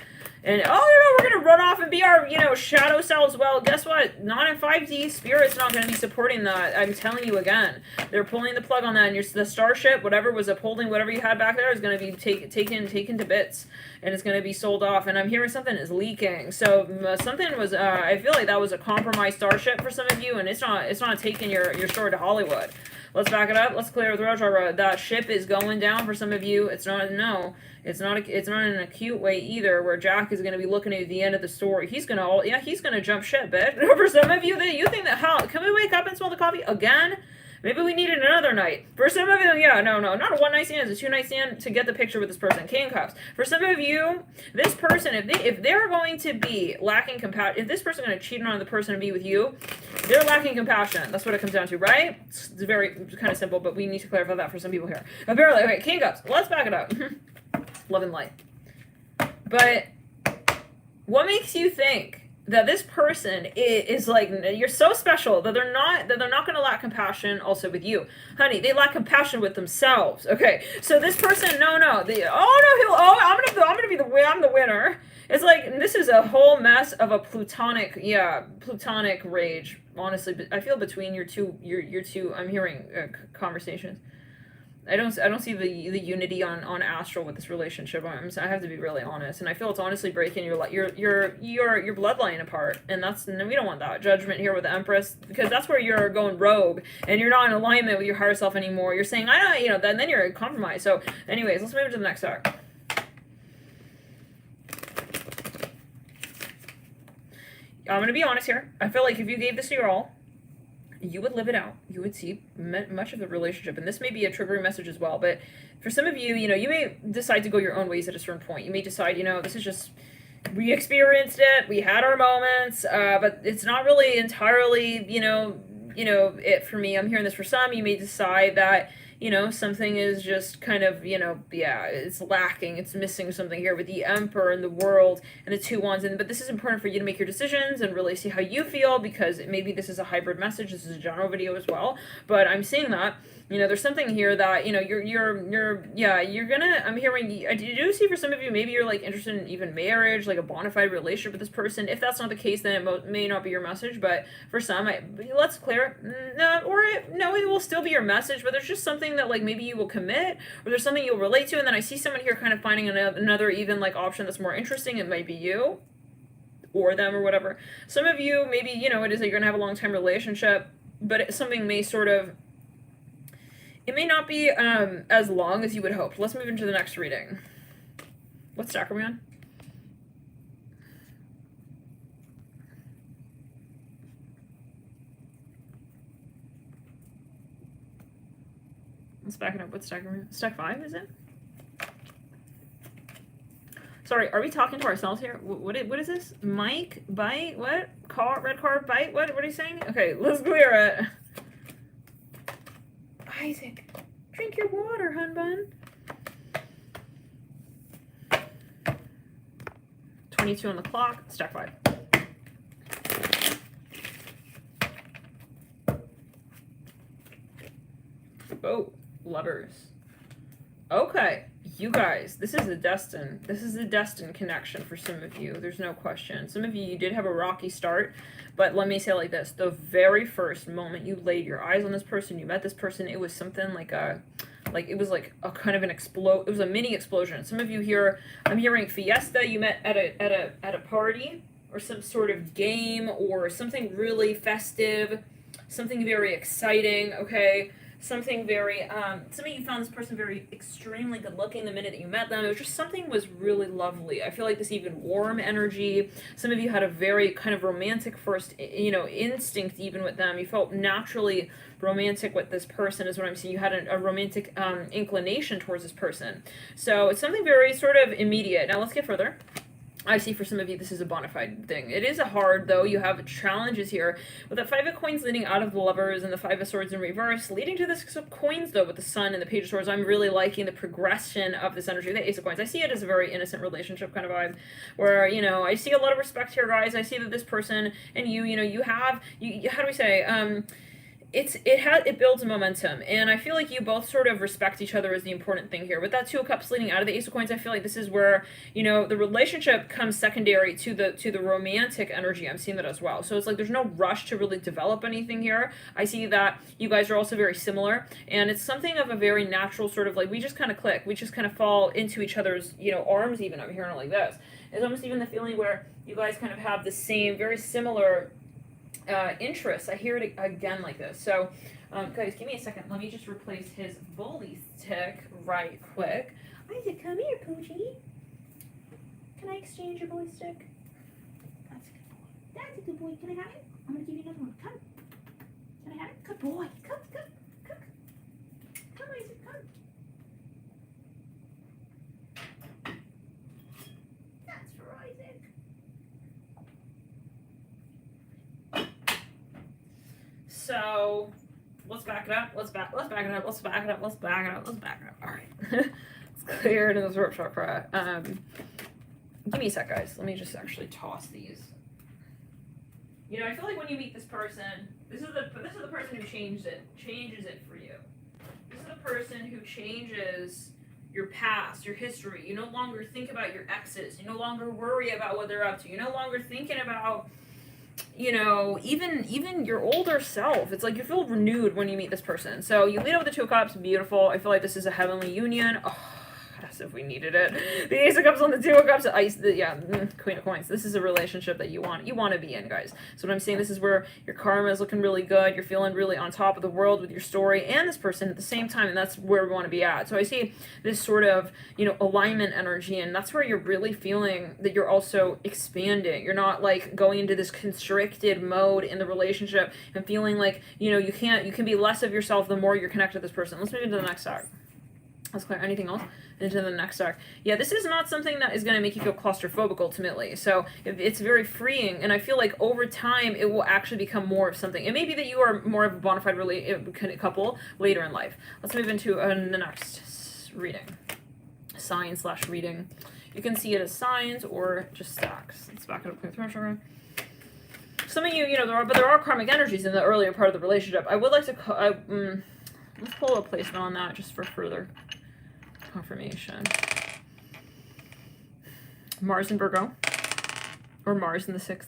And, we're going to run off and be our, shadow selves. Well, guess what? Not in 5D. Spirit's not going to be supporting that. I'm telling you again. They're pulling the plug on that. And the starship, whatever was upholding whatever you had back there, is going to be taken to bits. And it's going to be sold off. And I'm hearing something is leaking. So something was, I feel like that was a compromised starship for some of you. And it's not taking your story to Hollywood. Let's back it up. Let's clear the road. That ship is going down for some of you. It's not in an acute way either, where Jack is going to be looking at the end of the story. He's going to jump ship, bitch. For some of you, you think that, can we wake up and smell the coffee again? Maybe we needed another night. For some of you, no, not a one-night stand. It's a two-night stand to get the picture with this person. King cups. For some of you, this person, if they're going to be lacking compassion, if this person is going to cheat on the person to be with you, they're lacking compassion. That's what it comes down to, right? It's very kind of simple, but we need to clarify that for some people here. Apparently, okay, King cups. Let's back it up. Love and light. But what makes you think that this person is like, you're so special that they're not going to lack compassion also with you, honey? They lack compassion with themselves. Okay, so this person, I'm gonna be I'm the winner. It's like this is a whole mess of a plutonic rage. Honestly, I feel between your two. I'm hearing conversations. I don't see the unity on astral with this relationship. I have to be really honest, and I feel it's honestly breaking your bloodline apart, and we don't want that judgment here with the Empress, because that's where you're going rogue and you're not in alignment with your higher self anymore. You're saying then you're compromised. So, anyways, let's move to the next deck. I'm gonna be honest here. I feel like if you gave this to your all, you would live it out. You would see much of the relationship. And this may be a triggering message as well. But for some of you, you may decide to go your own ways at a certain point. You may decide, this is just, we experienced it. We had our moments. But it's not really entirely, it for me. I'm hearing this for some. You may decide that, something is just kind of, it's lacking. It's missing something here with the Emperor and the World and the two wands. But this is important for you to make your decisions and really see how you feel, because maybe this is a hybrid message. This is a general video as well. But I'm seeing that, there's something here that, you're gonna, I'm hearing, I do see for some of you, maybe you're like interested in even marriage, like a bona fide relationship with this person. If that's not the case, then it may not be your message. But for some, let's clear it. It will still be your message, but there's just something that like maybe you will commit, or there's something you'll relate to. And then I see someone here kind of finding another even like option that's more interesting. It might be you or them or whatever. Some of you, maybe, it is that you're gonna have a long-time relationship, but something may sort of, it may not be as long as you would hope. Let's move into the next reading. What stack are we on? Let's back it up. What stack are we on? Stack 5, is it? Sorry, Sorry, are we talking to ourselves here? What is this? Mike, bite, what? Car, red car, bite, what are you saying? Okay, let's clear it. Isaac, drink your water, hun bun. 22 on the clock, stack 5. Oh, lovers. Okay, you guys, this is a destined connection for some of you. There's no question. Some of you did have a rocky start, but let me say it like this. The very first moment you laid your eyes on this person, you met this person, it was something like it was like a kind of an it was a mini explosion. Some of you here, I'm hearing fiesta, you met at a party or some sort of game or something really festive, something very exciting, okay? Something very, some of you found this person very extremely good looking the minute that you met them. It was just something was really lovely. I feel like this even warm energy. Some of you had a very kind of romantic first, instinct even with them. You felt naturally romantic with this person is what I'm seeing. You had a romantic inclination towards this person. So it's something very sort of immediate. Now let's get further. I see for some of you this is a bona fide thing. It is a hard, though. You have challenges here. With the 5 of coins leading out of the lovers and the 5 of swords in reverse, leading to the 6 of coins, though, with the sun and the page of swords. I'm really liking the progression of this energy. The ace of coins. I see it as a very innocent relationship kind of vibe where, I see a lot of respect here, guys. I see that this person and you have, how do we say, it builds a momentum, and I feel like you both sort of respect each other is the important thing here. With that 2 of cups leading out of the ace of coins, I feel like this is where the relationship comes secondary to the romantic energy. I'm seeing that as well. So it's like there's no rush to really develop anything here. I see that you guys are also very similar, and it's something of a very natural sort of like we just kind of click, we just kind of fall into each other's arms. Even I'm hearing it like this. It's almost even the feeling where you guys kind of have the same, very similar interests. I hear it again like this. So, guys, give me a second. Let me just replace his bully stick right quick. Isaac, come here, Poochie. Can I exchange your bully stick? That's a good boy. That's a good boy. Can I have it? I'm gonna give you another one. Come. Can I have it? Good boy. Come. Come, Isaac, come. That's for Isaac. So let's back it up. Let's back it up. All right. Let's clear it in the throat chakra. Give me a sec, guys. Let me just actually toss these. I feel like when you meet this person, this is the person who changes it for you. This is the person who changes your past, your history. You no longer think about your exes. You no longer worry about what they're up to. You're no longer thinking about even your older self. It's like you feel renewed when you meet this person. So you lead up with the 2 of cups, beautiful. I feel like this is a heavenly union. Oh, as if we needed it. The ace of cups on the 2 of cups, queen of coins. This is a relationship that you want to be in, guys. So what I'm saying, this is where your karma is looking really good. You're feeling really on top of the world with your story and this person at the same time, and that's where we want to be at. So I see this sort of, alignment energy, and that's where you're really feeling that you're also expanding. You're not like going into this constricted mode in the relationship and feeling like, you can be less of yourself the more you're connected to this person. Let's move into the next deck. Let's clear anything else into the next deck. Yeah, this is not something that is going to make you feel claustrophobic ultimately. So it's very freeing, and I feel like over time it will actually become more of something. It may be that you are more of a bona fide couple later in life. Let's move into the next reading. Sign/reading. You can see it as signs or just stacks. Let's back it up. Some of you, there are karmic energies in the earlier part of the relationship. I would like to, let's pull a placement on that just for further confirmation. Mars in Virgo, or Mars in the 6th,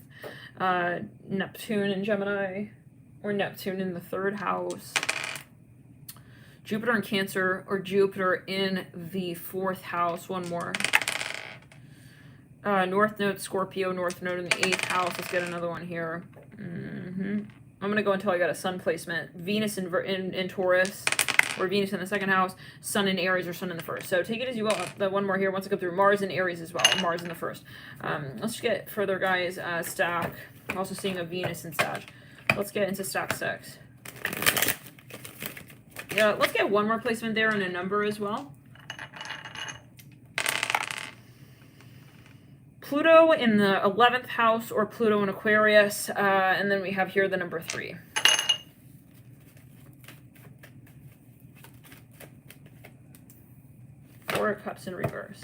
Neptune in Gemini, or Neptune in the 3rd house, Jupiter in Cancer, or Jupiter in the 4th house. One more. North Node Scorpio, North Node in the 8th house. Let's get another one here. I'm going to go until I got a sun placement. Venus in Taurus, or Venus in the 2nd house, Sun in Aries, or Sun in the 1st. So take it as you will. One more here. Once I go through Mars in Aries as well. Mars in the 1st. Let's get further, guys. Stack. I'm also seeing a Venus in Sag. Let's get into stack 6. Yeah, let's get one more placement there and a number as well. Pluto in the 11th house or Pluto in Aquarius. And then we have here the number 3. Four of Cups in reverse.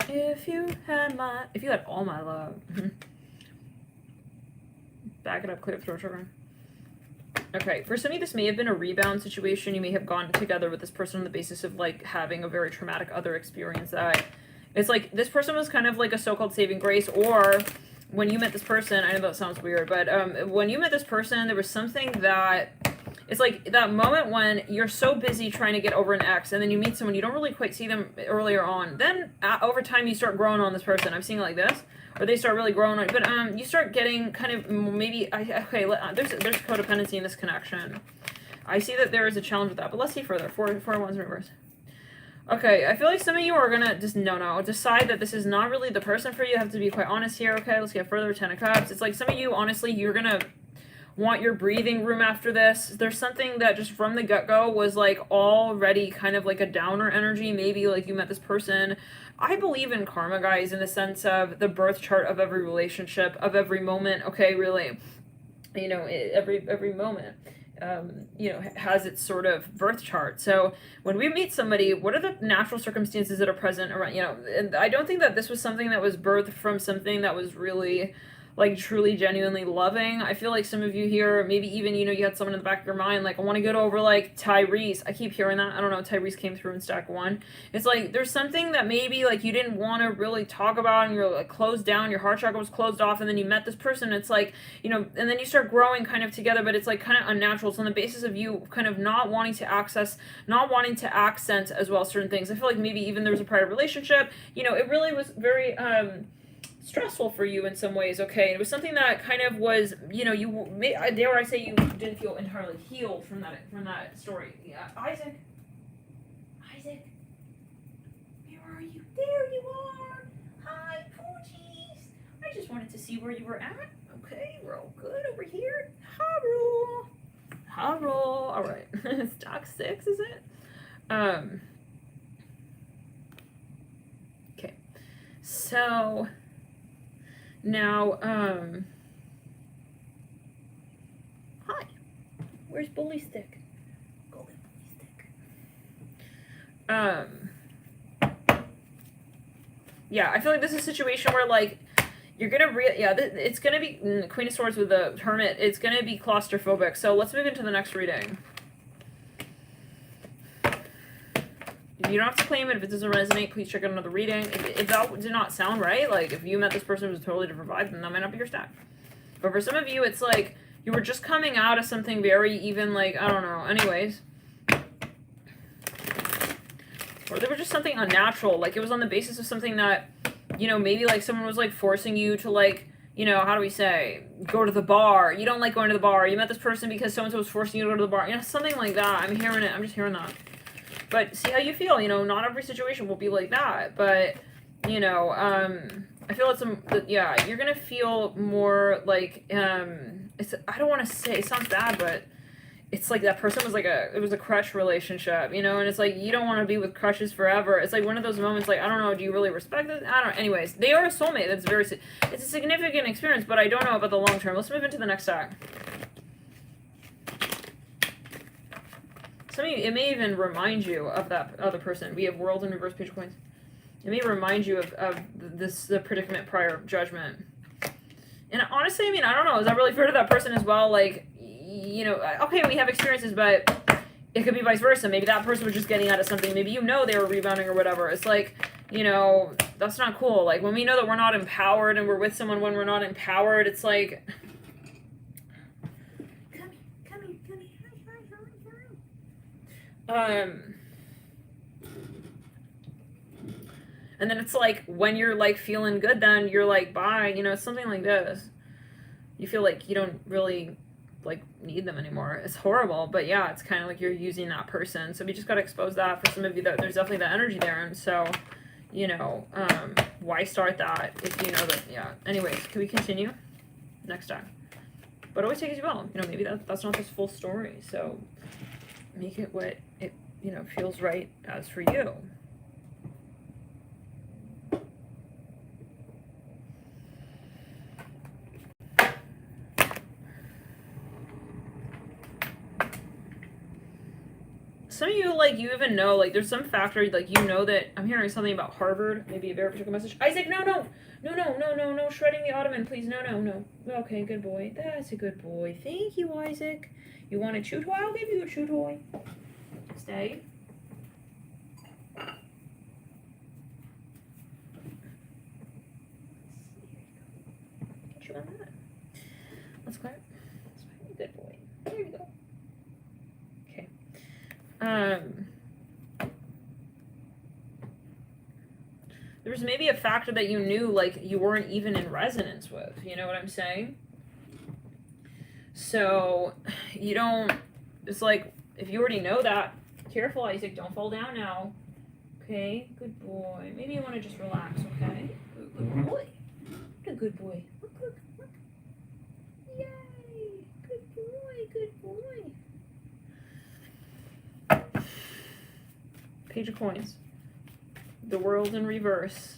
If you had all my love. Back it up, clear throat chakra. Okay, for some of you, this may have been a rebound situation. You may have gone together with this person on the basis of, like, having a very traumatic other experience that it's like this person was kind of like a so-called saving grace, or when you met this person, I know that sounds weird, but when you met this person, there was something that, it's like that moment when you're so busy trying to get over an ex, and then you meet someone, you don't really quite see them earlier on. Then over time, you start growing on this person. I'm seeing it like this. Or they start really growing on it. But you start getting kind of maybe, there's codependency in this connection. I see that there is a challenge with that. But let's see further. Four wands in reverse. Okay, I feel like some of you are going to just, decide that this is not really the person for you. You have to be quite honest here. Okay, let's get further. 10 of Cups. It's like some of you, honestly, you're going to want your breathing room after this. There's something that just from the get-go was like already kind of like a downer energy. Maybe like you met this person. I believe in karma, guys, in the sense of the birth chart of every relationship, of every moment. Okay, really, every moment, has its sort of birth chart. So when we meet somebody, what are the natural circumstances that are present around, and I don't think that this was something that was birthed from something that was really like truly genuinely loving. I feel like some of you here, maybe even, you had someone in the back of your mind, like, I want to get over like Tyrese. I keep hearing that. I don't know. Tyrese came through in stack 1. It's like, there's something that maybe like you didn't want to really talk about, and you're like closed down, your heart chakra was closed off, and then you met this person. It's like, and then you start growing kind of together, but it's like kind of unnatural. It's on the basis of you kind of not wanting to accent as well certain things. I feel like maybe even there was a prior relationship, it really was very, stressful for you in some ways. Okay, it was something that kind of was, dare I say, you didn't feel entirely healed from that story. Yeah, Isaac, where are you? There you are. Hi, Poochies. I just wanted to see where you were at. Okay, we're all good over here. Haro. All right, stock 6, is it? Okay, so. Now, hi. Where's Bully Stick? Golden Bully Stick. Yeah, I feel like this is a situation where, like, you're gonna it's gonna be Queen of Swords with the Hermit. It's gonna be claustrophobic. So let's move into the next reading. You don't have to claim it. If it doesn't resonate, please check out another reading. If that did not sound right, like if you met this person who was a totally different vibe, then that might not be your stack. But for some of you, it's like you were just coming out of something very even, like, I don't know, anyways. Or there was just something unnatural. Like it was on the basis of something that, maybe like someone was like forcing you to like, how do we say, go to the bar. You don't like going to the bar. You met this person because so-and-so was forcing you to go to the bar. Something like that. I'm hearing it. I'm just hearing that. But see how you feel, not every situation will be like that, but, I feel you're going to feel more like, I don't want to say, it sounds bad, but it's like that person was like it was a crush relationship, and it's like, you don't want to be with crushes forever. It's like one of those moments, like, I don't know, do you really respect it? I don't know. Anyways, they are a soulmate. It's a significant experience, but I don't know about the long term. Let's move into the next stack. Some of you, it may even remind you of that other person. We have World and Reverse Page of Coins. It may remind you of the predicament prior judgment. And honestly, I don't know. Is that really fair to that person as well? Like, okay, we have experiences, but it could be vice versa. Maybe that person was just getting out of something. Maybe they were rebounding or whatever. It's like, that's not cool. Like, when we know that we're not empowered and we're with someone when we're not empowered, it's like... And then it's like, when you're like feeling good, then you're like, bye, something like this. You feel like you don't really like need them anymore. It's horrible, but yeah, it's kind of like you're using that person. So we just got to expose that. For some of you, that there's definitely that energy there. And so, why start that if you know that, yeah. Anyways, can we continue next time? But always take it as well. Maybe that's not this full story. So make it what it, feels right as for you. some of you, like, you even know, like, there's some factor, like, you know that, I'm hearing something about Harvard, maybe a very particular message. Isaac, no, shredding the ottoman, please, no. Okay, good boy. That's a good boy. Thank you, Isaac. You want a chew toy? I'll give you a chew toy. Stay. Chew on that. Let's go. Good boy. There you go. Okay. There's maybe a factor that you knew, like, you weren't even in resonance with. You know what I'm saying? So, you don't, it's like, if you already know that, careful, Isaac, don't fall down now. Okay, good boy. Maybe you want to just relax, okay? Good boy. What a good boy. Look. Yay! Good boy. Page of Coins. The World in reverse.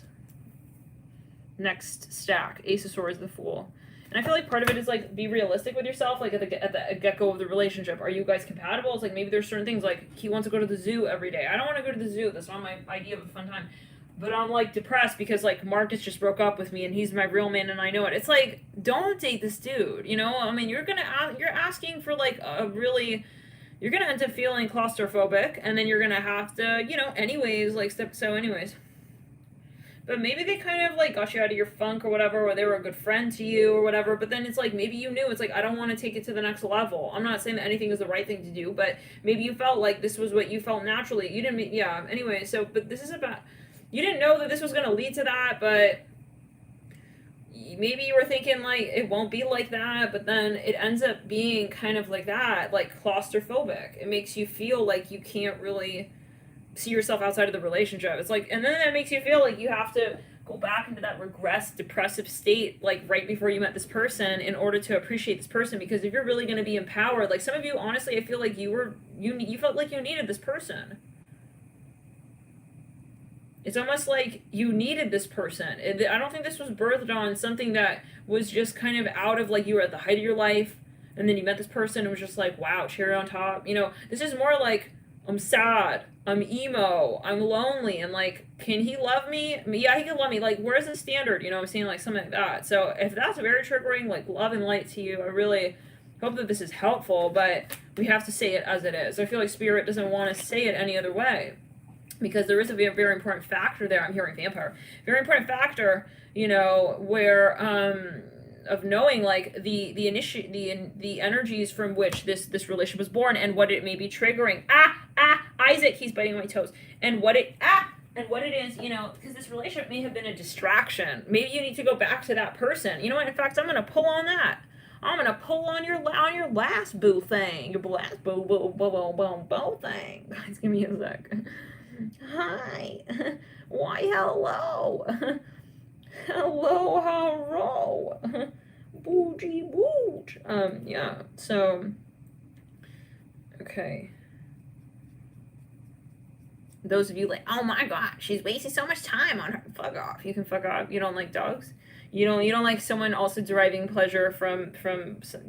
Next stack. Ace of Swords, the Fool. And I feel like part of it is, like, be realistic with yourself, like, at the get-go of the relationship. Are you guys compatible? It's like, maybe there's certain things, like, he wants to go to the zoo every day. I don't want to go to the zoo. That's not my idea of a fun time. But I'm, like, depressed because, like, Marcus just broke up with me and he's my real man and I know it. It's like, don't date this dude, you know? I mean, you're asking for, like, a really... You're going to end up feeling claustrophobic and then you're going to have to, you know, anyways, like, anyways. But maybe they kind of, like, got you out of your funk or whatever, or they were a good friend to you or whatever, but then it's like, maybe you knew, it's like, I don't want to take it to the next level. I'm not saying that anything is the right thing to do, but maybe you felt like this was what you felt naturally. You didn't, yeah, anyway, so, but this is about, you didn't know that this was going to lead to that, but maybe you were thinking, like, it won't be like that, but then it ends up being kind of like that, like, claustrophobic. It makes you feel like you can't really see yourself outside of the relationship. It's like, and then that makes you feel like you have to go back into that regressed, depressive state, like, right before you met this person in order to appreciate this person, because if you're really going to be empowered, like, some of you, honestly, I feel like you felt like you needed this person. It's almost like you needed this person. I don't think this was birthed on something that was just kind of out of, like, you were at the height of your life, and then you met this person, and it was just like, wow, cherry on top. You know, this is more like, I'm sad, I'm emo, I'm lonely, and, like, can he love me? Yeah, he can love me. Like, where's the standard? You know what I'm saying? Like, something like that. So if that's very triggering, like, love and light to you, I really hope that this is helpful, but we have to say it as it is. I feel like Spirit doesn't want to say it any other way, because there is a very, very important factor there. I'm hearing vampire. Very important factor, you know, where, of knowing, like, the energies from which this relationship was born and what it may be triggering. Isaac, he's biting my toes. And what it is, you know, because this relationship may have been a distraction. Maybe you need to go back to that person. You know what? In fact, I'm gonna pull on that. I'm gonna pull on your last boo thing, your last boo thing. Guys, give me a sec. Hi. Why, hello. Hello, hello. Boogie boot. Yeah, so, okay. Those of you like, oh my god, she's wasting so much time on her. Fuck off. You can fuck off. You don't like dogs? You don't like someone also deriving pleasure from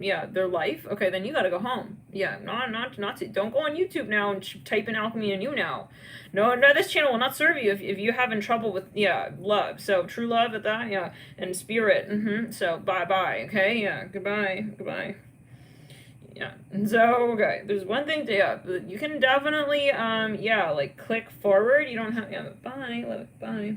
their life? Okay, then you gotta go home. Yeah, not to, don't go on YouTube now and type in Alchemy and you now. No, this channel will not serve you if you're having trouble with, love. So, true love at that, and spirit, so, bye-bye, okay, goodbye. Yeah, and so, okay, there's one thing to, you can definitely, like, click forward. You don't have, bye.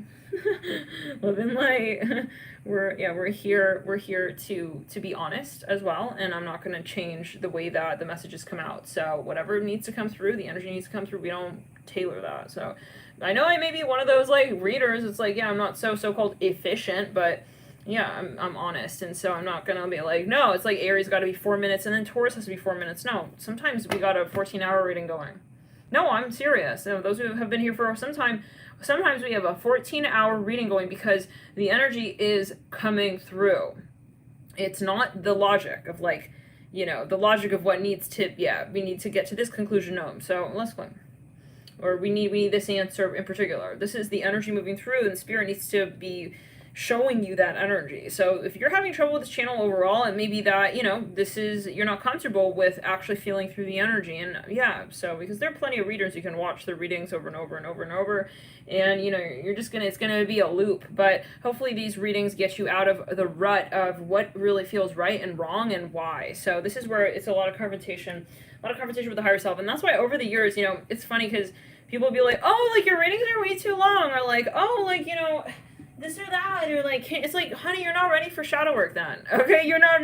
Love and light. We're here to be honest as well, and I'm not going to change the way that the messages come out. So whatever needs to come through, the energy needs to come through, we don't tailor that. So I know I may be one of those, like, readers, it's like, I'm not so-called efficient, but I'm honest, and so I'm not gonna be like, no, it's like Aries got to be 4 minutes, and then Taurus has to be 4 minutes. No, sometimes we got a 14-hour reading going. No, I'm serious. You know, those who have been here for some time, sometimes we have a 14-hour reading going because the energy is coming through. It's not the logic of, like, the logic of what needs to, we need to get to this conclusion. No, so let's go. Or we need this answer in particular. This is the energy moving through, and spirit needs to be showing you that energy. So if you're having trouble with this channel overall, it may be that, you know, you're not comfortable with actually feeling through the energy. And yeah, so because there are plenty of readers, you can watch the readings over and over and over and over, and you know, it's gonna be a loop. But hopefully these readings get you out of the rut of what really feels right and wrong and why. So this is where it's a lot of confrontation with the higher self. And that's why over the years, you know, it's funny because people will be like, oh, like your readings are way too long, or like, oh, like, you know, this or that, or like, it's like, honey, you're not ready for shadow work then. Okay, you're not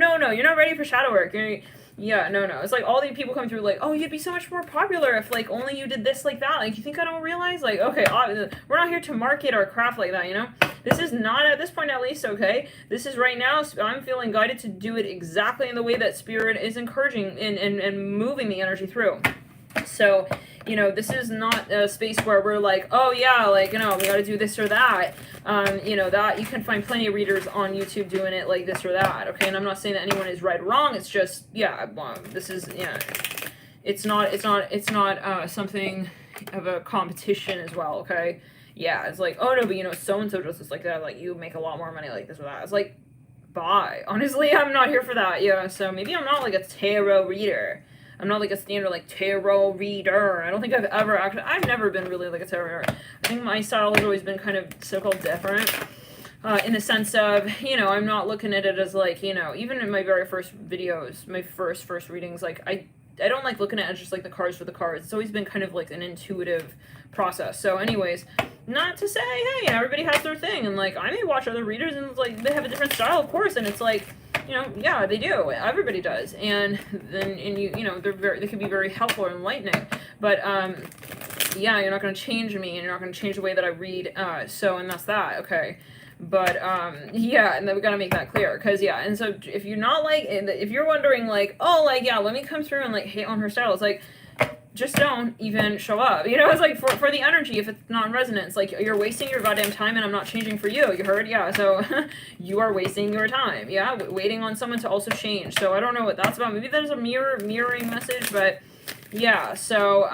ready for shadow work. Yeah, no. It's like all these people come through like, oh, you'd be so much more popular if like only you did this like that. Like, you think I don't realize? Like, okay, we're not here to market our craft like that, you know? This is not, at this point at least, okay? This is right now, I'm feeling guided to do it exactly in the way that Spirit is encouraging and moving the energy through. So, you know, this is not a space where we're like, oh yeah, like, you know, we gotta do this or that. You know, that you can find plenty of readers on YouTube doing it like this or that, okay? And I'm not saying that anyone is right or wrong, it's just, yeah, this is, yeah, it's not something of a competition as well, okay? Yeah, it's like, oh no, but you know, so-and-so does this like that, like, you make a lot more money like this or that. It's like, bye. Honestly, I'm not here for that, yeah, so maybe I'm not like a tarot reader. I'm not like a standard like tarot reader. I don't think I've never been really like a tarot reader. I think my style has always been kind of so-called different. In the sense of, you know, I'm not looking at it as like, you know, even in my very first videos, my first readings, like I don't like looking at it just like the cards for the cards. It's always been kind of like an intuitive process. So anyways, not to say, hey, everybody has their thing, and like I may watch other readers and it's like they have a different style, of course, and it's like, you know, yeah, they do. Everybody does, and then you know, they can be very helpful or enlightening. But yeah, you're not going to change me, and you're not going to change the way that I read. So, and that's that, okay. But yeah, and then we gotta make that clear, because yeah, and so if you're not like, if you're wondering like, oh, like, yeah, let me come through and like hate on her style, it's like, just don't even show up, you know? It's like for the energy, if it's not in resonance, like you're wasting your goddamn time, and I'm not changing for you, you heard? Yeah, so you are wasting your time, yeah, waiting on someone to also change. So I don't know what that's about. Maybe there's a mirroring message, but yeah, so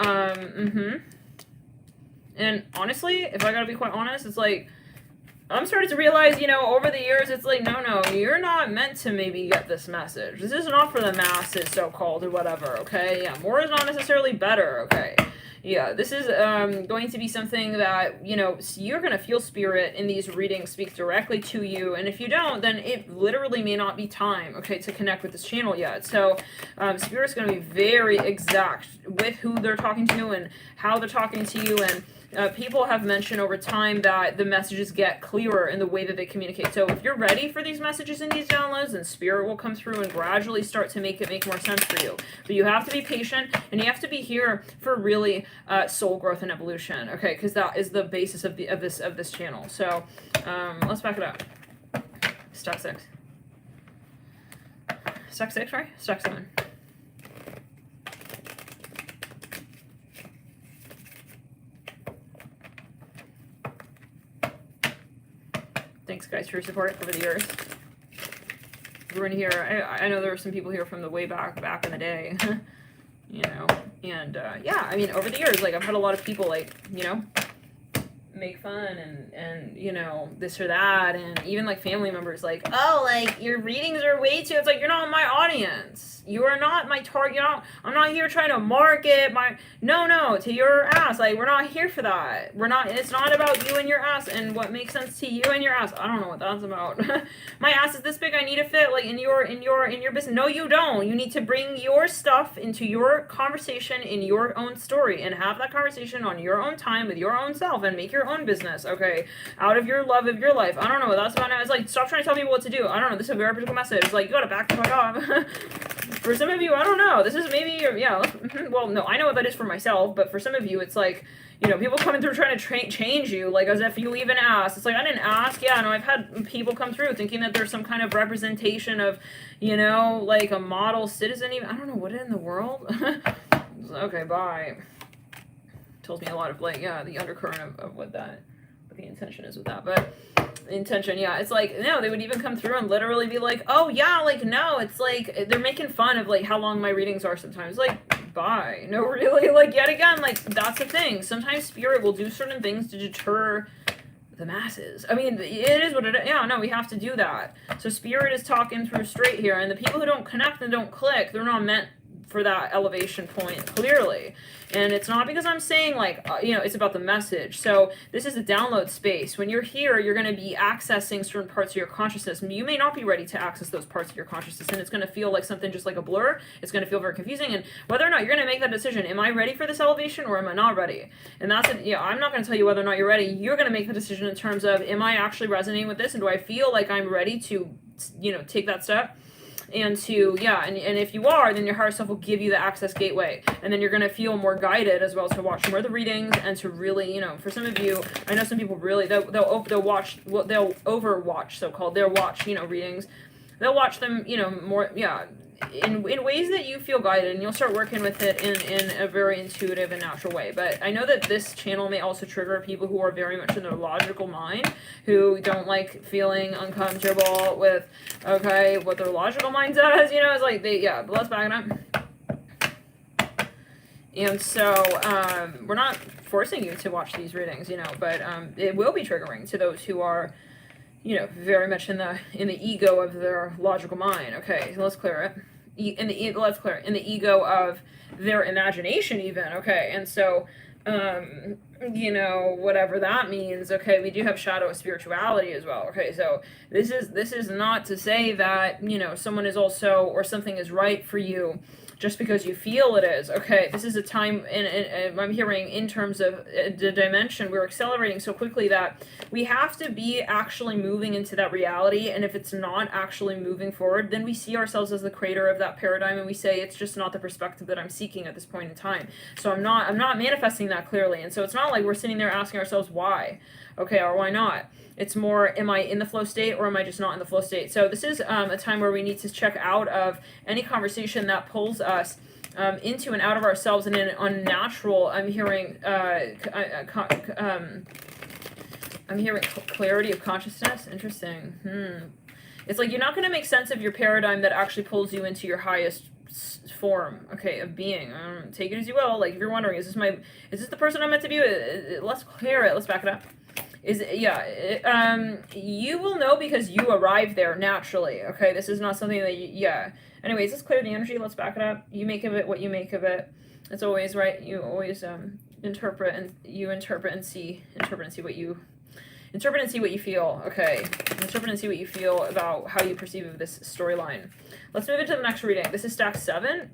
and honestly, if I gotta be quite honest, it's like, I'm starting to realize, you know, over the years, it's like, no, you're not meant to maybe get this message. This is not for the masses, so-called, or whatever, okay? Yeah, more is not necessarily better, okay? Yeah, this is going to be something that, you know, you're going to feel Spirit in these readings speak directly to you, and if you don't, then it literally may not be time, okay, to connect with this channel yet. So Spirit's going to be very exact with who they're talking to and how they're talking to you, and people have mentioned over time that the messages get clearer in the way that they communicate. So if you're ready for these messages and these downloads, then Spirit will come through and gradually start to make it make more sense for you. But you have to be patient, and you have to be here for really soul growth and evolution, okay? Because that is the basis of this channel. So let's back it up. Stack 6. Stack 6, right? Stack 7. Thanks, guys, for your support over the years. We're in here. I know there were some people here from the way back in the day, you know. And yeah, I mean, over the years, like I've had a lot of people like, you know, make fun and you know, this or that, and even like family members like, oh, like your readings are way too. It's like, you're not my audience. You are not my target. You know, I'm not here trying to market my no to your ass. Like, we're not here for that. We're not. It's not about you and your ass and what makes sense to you and your ass. I don't know what that's about. My ass is this big. I need to fit like in your business. No, you don't. You need to bring your stuff into your conversation in your own story and have that conversation on your own time with your own self and make your own business. Okay, out of your love of your life. I don't know what that's about. It's like, stop trying to tell people what to do. I don't know. This is a very particular message. It's like, you gotta back the fuck up. For some of you, I don't know. This is maybe, yeah. Well, no, I know what that is for myself, but for some of you, it's like, you know, people coming through trying to change you, like as if you even asked. It's like, I didn't ask. Yeah, no, I've had people come through thinking that there's some kind of representation of, you know, like a model citizen. Even I don't know what in the world. Okay, bye. Tells me a lot of like, yeah, the undercurrent of what the intention is with that, but. Intention, yeah, it's like, no, they would even come through and literally be like, oh yeah, like, no, it's like they're making fun of like how long my readings are sometimes. Like, bye. No, really, like, yet again, like, that's the thing. Sometimes Spirit will do certain things to deter the masses. I mean, it is what it is. Yeah, no, we have to do that. So Spirit is talking through straight here, and the people who don't connect and don't click, they're not meant for that elevation point, clearly. And it's not because I'm saying, like, you know, it's about the message. So this is a download space. When you're here, you're going to be accessing certain parts of your consciousness. You may not be ready to access those parts of your consciousness, and it's going to feel like something just like a blur. It's going to feel very confusing, and whether or not you're going to make that decision, am I ready for this elevation or am I not ready? And that's it. Yeah, I'm not going to tell you whether or not you're ready. You're going to make the decision in terms of, am I actually resonating with this, and do I feel like I'm ready to, you know, take that step? And to, yeah, and if you are, then your higher self will give you the access gateway, and then you're going to feel more guided as well to watch more of the readings, and to really, you know, for some of you, I know some people really, they'll watch, well, they'll overwatch, so-called, they'll watch, you know, readings, they'll watch them, you know, more, yeah, in ways that you feel guided, and you'll start working with it in a very intuitive and natural way. But I know that this channel may also trigger people who are very much in their logical mind, who don't like feeling uncomfortable with, okay, what their logical mind does, you know, it's like, yeah, but let's back it up. And so, we're not forcing you to watch these readings, you know, but it will be triggering to those who are, you know, very much in the ego of their logical mind. Okay, so let's clear it. In the ego of their imagination, even. Okay, and so, you know, whatever that means. Okay, we do have shadow of spirituality as well. Okay, so this is not to say that, you know, someone is also, or something is right for you just because you feel it is. Okay, this is a time, and I'm hearing in terms of the dimension, we're accelerating so quickly that we have to be actually moving into that reality, and if it's not actually moving forward, then we see ourselves as the creator of that paradigm, and we say, it's just not the perspective that I'm seeking at this point in time. So I'm not manifesting that clearly, and so it's not like we're sitting there asking ourselves why, okay, or why not. It's more, am I in the flow state, or am I just not in the flow state? So this is a time where we need to check out of any conversation that pulls us into and out of ourselves in an unnatural. I'm hearing clarity of consciousness. Interesting. It's like you're not going to make sense of your paradigm that actually pulls you into your highest form, okay, of being. Take it as you will. Like, if you're wondering, is this the person I'm meant to be? Let's clear it. Let's back it up. You will know because you arrive there naturally. Okay, this is not something that yeah. Anyways, let's clear the energy. Let's back it up. You make of it what you make of it. It's always right. You always interpret and see what you feel. Okay, interpret and see what you feel about how you perceive this storyline. Let's move into the next reading. This is stack 7.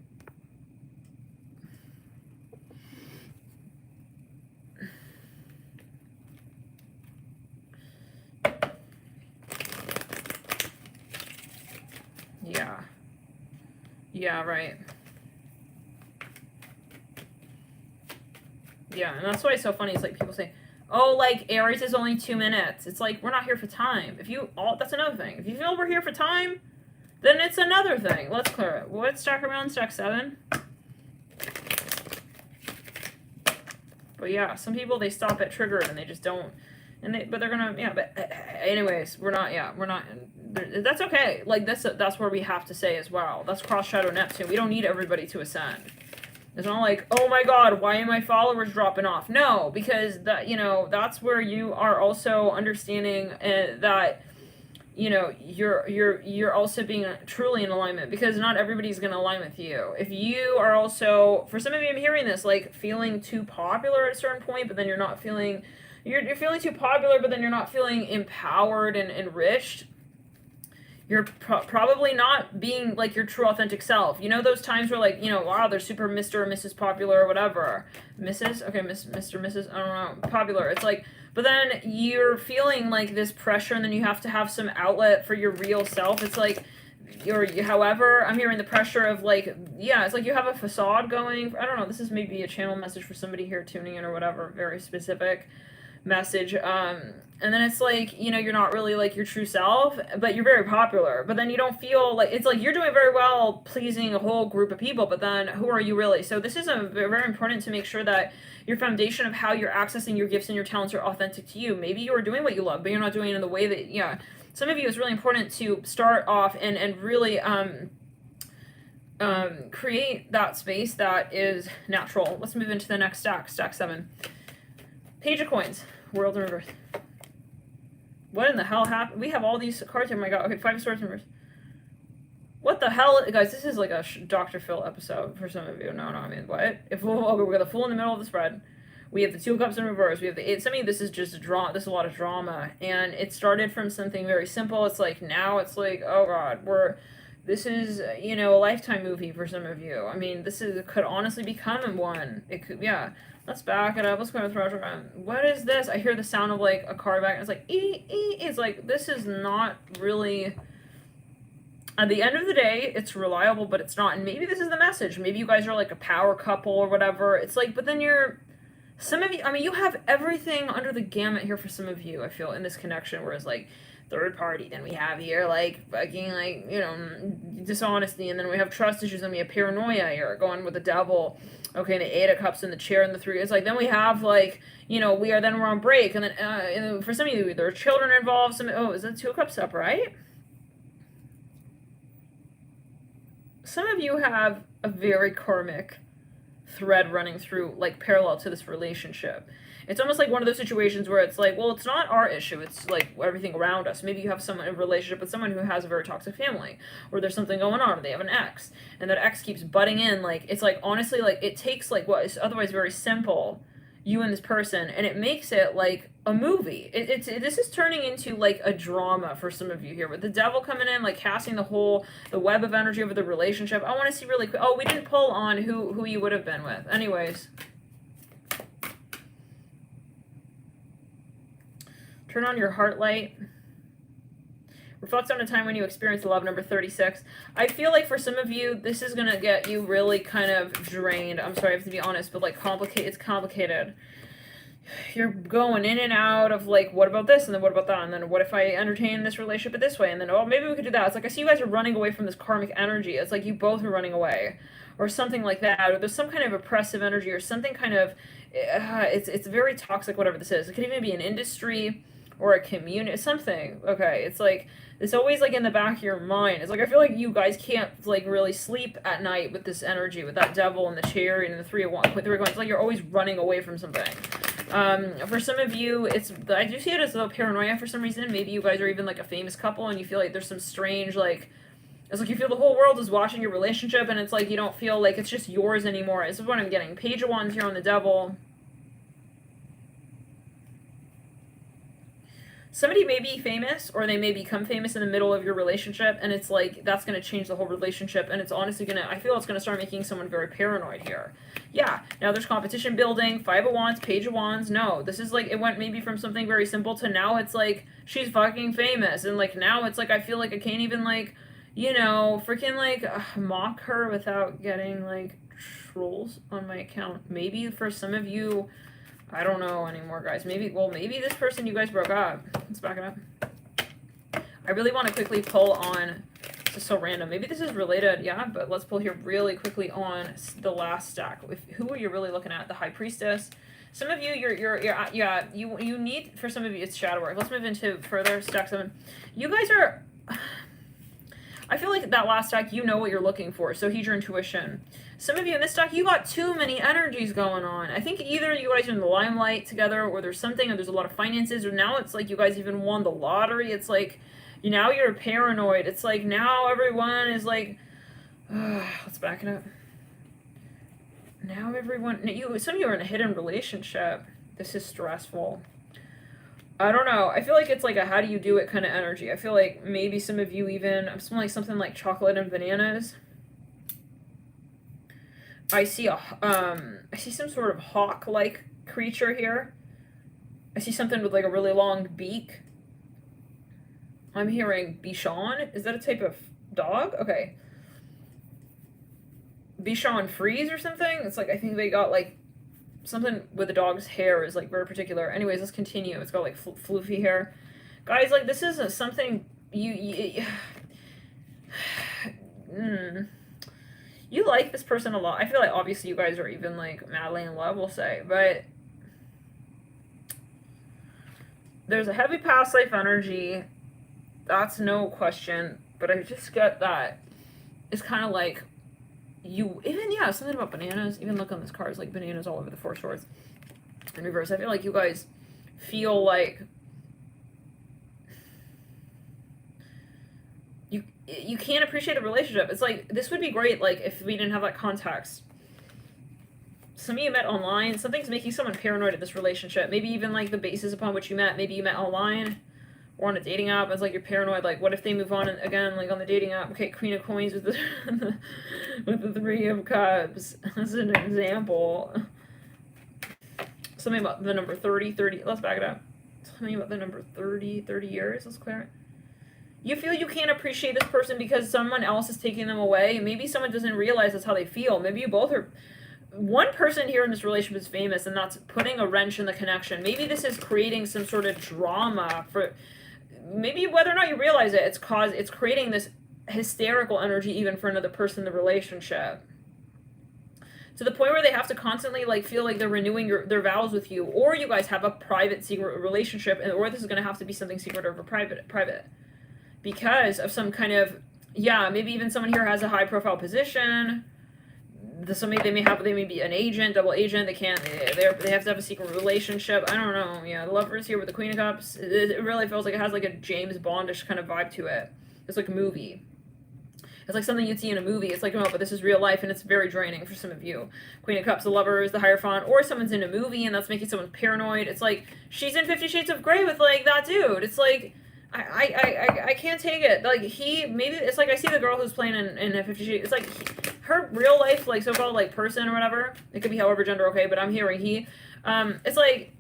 Yeah, right. Yeah, and that's why it's so funny. It's like people say, oh, like, Aries is only 2 minutes. It's like, we're not here for time. That's another thing. If you feel we're here for time, then it's another thing. Let's clear it. What stack around stack 7? But yeah, some people, they stop at triggered and they just don't. But they're gonna, yeah, but anyways, we're not, that's okay. Like, that's where we have to say as well. That's cross shadow Neptune. We don't need everybody to ascend. It's not like, oh my god, why are my followers dropping off? No, because that, you know, that's where you are also understanding that, you know, you're also being truly in alignment, because not everybody's going to align with you. If you are also, for some of you, I'm hearing this, like, feeling too popular at a certain point, but then you're not feeling, you're feeling too popular, but then you're not feeling empowered and enriched. You're probably not being, like, your true authentic self. You know those times where, like, you know, wow, they're super Mr. or Mrs. Popular or whatever. Mrs.? Okay, Mr. Mrs. I don't know. Popular. It's like, but then you're feeling, like, this pressure, and then you have to have some outlet for your real self. It's like, however, I'm hearing the pressure of, like, yeah, it's like you have a facade going. I don't know, this is maybe a channel message for somebody here tuning in or whatever, very specific message. And then it's like, you know, you're not really, like, your true self, but you're very popular. But then you don't feel like, it's like you're doing very well pleasing a whole group of people, but then who are you really? So this is very important to make sure that your foundation of how you're accessing your gifts and your talents are authentic to you. Maybe you are doing what you love, but you're not doing it in the way that, yeah. Some of you, it's really important to start off and really create that space that is natural. Let's move into the next stack, stack 7. Page of Coins, World in Reverse. What in the hell happened? We have all these cards here. Oh my god. Okay, 5 of Swords reverse. What the hell? Guys, this is like a Dr. Phil episode for some of you. No, I mean, what? If okay, we got the Fool in the middle of the spread. We have the 2 of Cups in reverse. We have the 8. Some of you, this is just drama. This is a lot of drama. And it started from something very simple. It's like, now it's like, oh god, this is, you know, a Lifetime movie for some of you. I mean, could honestly become one. It could, yeah. Let's back it up. Let's go to throw it around. What is this? I hear the sound of like a car back. It's like, It's like, this is not really... At the end of the day, it's reliable, but it's not. And maybe this is the message. Maybe you guys are like a power couple or whatever. It's like, but then some of you, I mean, you have everything under the gamut here for some of you, I feel, in this connection, whereas like third party, then we have here like fucking like, you know, dishonesty, and then we have trust issues, and we have paranoia here going with the devil. Okay, the 8 of Cups in the chair and the 3. It's like, then we have like, you know, we're on break, and then for some of you, there are children involved. Is that 2 of Cups up, right? Some of you have a very karmic thread running through, like, parallel to this relationship. It's almost like one of those situations where it's like, well, it's not our issue, it's like everything around us. Maybe you have someone in a relationship with someone who has a very toxic family, or there's something going on, or they have an ex, and that ex keeps butting in. Like, it's like, honestly, like, it takes like what is otherwise very simple, you and this person, and it makes it like a movie. This is turning into like a drama for some of you here, with the devil coming in, like casting the web of energy over the relationship. I want to see really quick. Oh, we didn't pull on who you would have been with. Anyways, turn on your heart light. Reflect on a time when you experienced love, number 36. I feel like for some of you, this is going to get you really kind of drained. I'm sorry, I have to be honest, but like it's complicated. You're going in and out of like, what about this? And then what about that? And then what if I entertain this relationship this way? And then, oh, maybe we could do that. It's like, I see you guys are running away from this karmic energy. It's like you both are running away or something like that. Or there's some kind of oppressive energy or something kind of, it's very toxic, whatever this is. It could even be an industry or a community, something. Okay, it's like, it's always like in the back of your mind. It's like, I feel like you guys can't like really sleep at night with this energy, with that devil and the chariot and the 3 of Wands. It's like you're always running away from something. For some of you, I do see it as a paranoia for some reason. Maybe you guys are even like a famous couple and you feel like there's some strange, like, it's like you feel the whole world is watching your relationship, and it's like you don't feel like it's just yours anymore. This is what I'm getting. Page of Wands here on the devil. Somebody may be famous, or they may become famous in the middle of your relationship, and it's like, that's going to change the whole relationship, and it's honestly going to, I feel it's going to start making someone very paranoid here. Yeah, now there's competition building, 5 of Wands, Page of Wands. No, this is like, it went maybe from something very simple to now it's like, she's fucking famous, and like now it's like, I feel like I can't even like, you know, freaking like mock her without getting like trolls on my account. Maybe for some of you, I don't know anymore, guys. Maybe this person, you guys broke up. Let's back it up. I really want to quickly pull on, this is so random. Maybe this is related, yeah, but let's pull here really quickly on the last stack. Who are you really looking at? The High Priestess. Some of you, you need, for some of you, it's shadow work. Let's move into further stack 7. You guys are, I feel like that last stack, you know what you're looking for. So heed your intuition. Some of you in this stack, you got too many energies going on. I think either you guys are in the limelight together, or there's something, or there's a lot of finances, or now it's like you guys even won the lottery. It's like, now you're paranoid. It's like now everyone is like, let's back it up. Now everyone, some of you are in a hidden relationship. This is stressful. I don't know. I feel like it's like a how do you do it kind of energy. I feel like maybe some of you even, I'm smelling something like chocolate and bananas. I see some sort of hawk-like creature here. I see something with like a really long beak. I'm hearing Bichon. Is that a type of dog? Okay. Bichon Frise or something? It's like, I think they got like something with the dog's hair is like very particular. Anyways, let's continue. It's got like floofy hair. Guys, like this is something you like this person a lot. I feel like obviously you guys are even like madly in love, we'll say, but there's a heavy past life energy. That's no question, but I just get that it's kind of like you even, yeah, something about bananas. Even look on this card, it's like bananas all over the 4 swords in reverse. I feel like you guys feel like you can't appreciate a relationship. It's like, this would be great, like, if we didn't have that context. Some of you met online. Something's making someone paranoid in this relationship. Maybe even, like, the basis upon which you met. Maybe you met online or on a dating app. It's like you're paranoid. Like, what if they move on again, like, on the dating app? Okay, Queen of Coins with the, with the Three of Cups. As an example. Something about the number 30. Let's back it up. Something about the number 30 years. Let's clear it. You feel you can't appreciate this person because someone else is taking them away. Maybe someone doesn't realize that's how they feel. Maybe you both are... One person here in this relationship is famous, and that's putting a wrench in the connection. Maybe this is creating some sort of drama for... Maybe whether or not you realize it, it's creating this hysterical energy even for another person in the relationship. To the point where they have to constantly, like, feel like they're renewing their vows with you. Or you guys have a private, secret relationship, or this is going to have to be something secret over private. Because of some kind of, yeah, maybe even someone here has a high profile position. They may be an agent, double agent. They have to have a secret relationship. I don't know. Yeah, the Lovers here with the Queen of Cups. It really feels like it has like a James Bondish kind of vibe to it. It's like a movie. It's like something you'd see in a movie. It's like, no, but this is real life, and it's very draining for some of you. Queen of Cups, the Lovers, the Hierophant, or someone's in a movie, and that's making someone paranoid. It's like, she's in 50 Shades of Grey with, like, that dude. It's like... I can't take it. Like, maybe it's like I see the girl who's playing in a 50 Shades. It's like her real life, like, so-called, like, person or whatever. It could be however gender, okay, but I'm hearing it's like,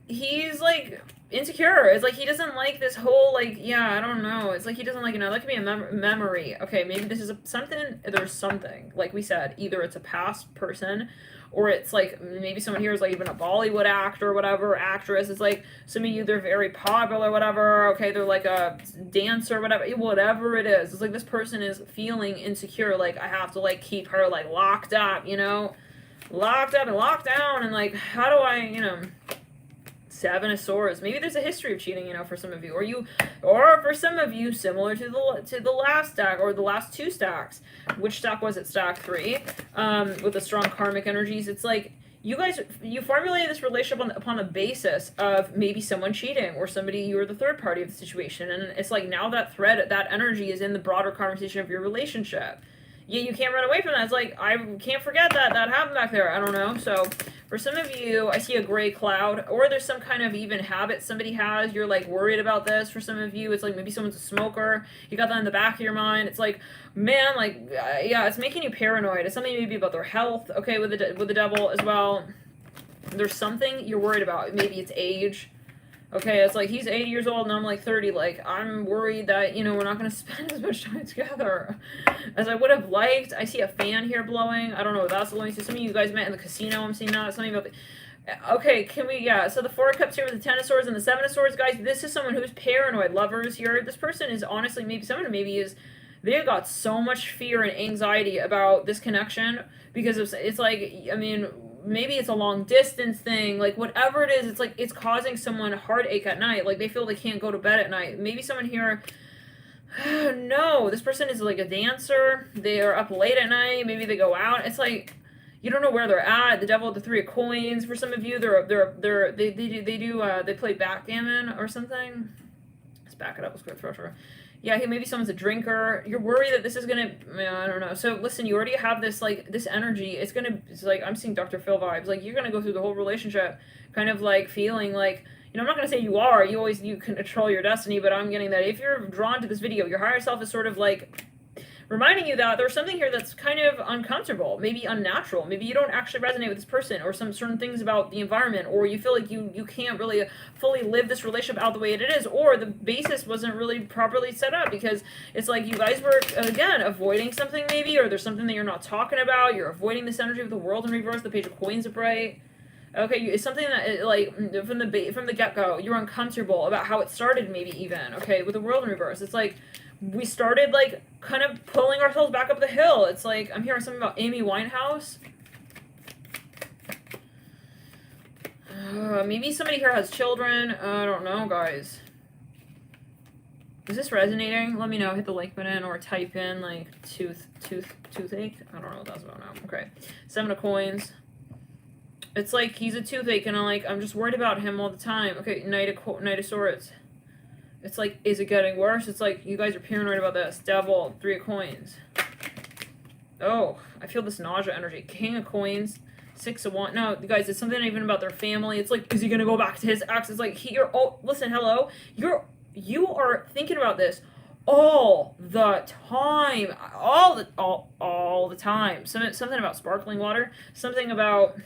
he's, like, insecure. It's like he doesn't like this whole, like, yeah, I don't know. It's like he doesn't like, that could be a memory. Okay, maybe this is there's something. Like we said, either it's a past person, or it's like maybe someone here is like even a Bollywood actor or whatever, actress. It's like some of you, they're very popular or whatever. Okay, they're like a dancer or whatever it is. It's like this person is feeling insecure. Like, I have to, like, keep her, like, locked up, locked up and locked down. And, like, how do I, Seven of Swords. Maybe there's a history of cheating, for some of you, or for some of you, similar to the last stack or the last two stacks. Which stack was it? Stack 3, with the strong karmic energies. It's like you formulated this relationship upon the basis of maybe someone cheating or somebody, you were the third party of the situation, and it's like now that energy is in the broader conversation of your relationship. Yeah, you can't run away from that. It's like, I can't forget that happened back there. I don't know. So for some of you, I see a gray cloud, or there's some kind of even habit somebody has. You're, like, worried about this. For some of you, it's like maybe someone's a smoker. You got that in the back of your mind. It's like, man, like, yeah, it's making you paranoid. It's something maybe about their health. Okay, with the devil as well. There's something you're worried about. Maybe it's age. Okay, it's like he's 80 years old and I'm like 30. Like, I'm worried that, we're not going to spend as much time together as I would have liked. I see a fan here blowing. I don't know what that's blowing. So some of you guys met in the casino. I'm seeing that. Something about okay, so the Four of Cups here with the Ten of Swords and the Seven of Swords, guys. This is someone who's paranoid. Lovers here. This person is honestly, they've got so much fear and anxiety about this connection because it's like, maybe it's a long distance thing, like whatever it is, it's like it's causing someone a heartache at night. Like they feel they can't go to bed at night. Maybe someone here, no, this person is like a dancer. They are up late at night. Maybe they go out. It's like you don't know where they're at. The devil with the Three of Coins. For some of you, they play backgammon or something. Let's back it up. Let's go through. Yeah, maybe someone's a drinker. You're worried that this is gonna, I don't know. So listen, you already have this, like, this energy. It's like, I'm seeing Dr. Phil vibes. Like, you're gonna go through the whole relationship kind of like feeling like, I'm not gonna say you can control your destiny, but I'm getting that if you're drawn to this video, your higher self is sort of like reminding you that there's something here that's kind of uncomfortable, maybe unnatural. Maybe you don't actually resonate with this person, or some certain things about the environment, or you feel like you can't really fully live this relationship out the way it is, or the basis wasn't really properly set up because it's like you guys were, again, avoiding something maybe, or there's something that you're not talking about. You're avoiding this energy of the World in reverse, the Page of Coins upright. Okay, it's something that, like, from the get-go, you're uncomfortable about how it started maybe even, okay, with the World in reverse. It's like, we started, like, kind of pulling ourselves back up the hill. It's like, I'm hearing something about Amy Winehouse. Maybe somebody here has children. I don't know, guys. Is this resonating? Let me know. Hit the like button or type in, like, toothache. I don't know what that's about now. Okay. Seven of Coins. It's like he's a toothache, and I'm just worried about him all the time. Okay, Knight of Swords. It's like, is it getting worse? It's like, you guys are paranoid about this. Devil, 3 of coins. Oh, I feel this nausea energy. King of coins, 6 of wands. No, you guys, it's something even about their family. It's like, is he gonna go back to his ex? It's like, oh, listen, hello. You are thinking about this all the time. All the time. Something about sparkling water. Something about...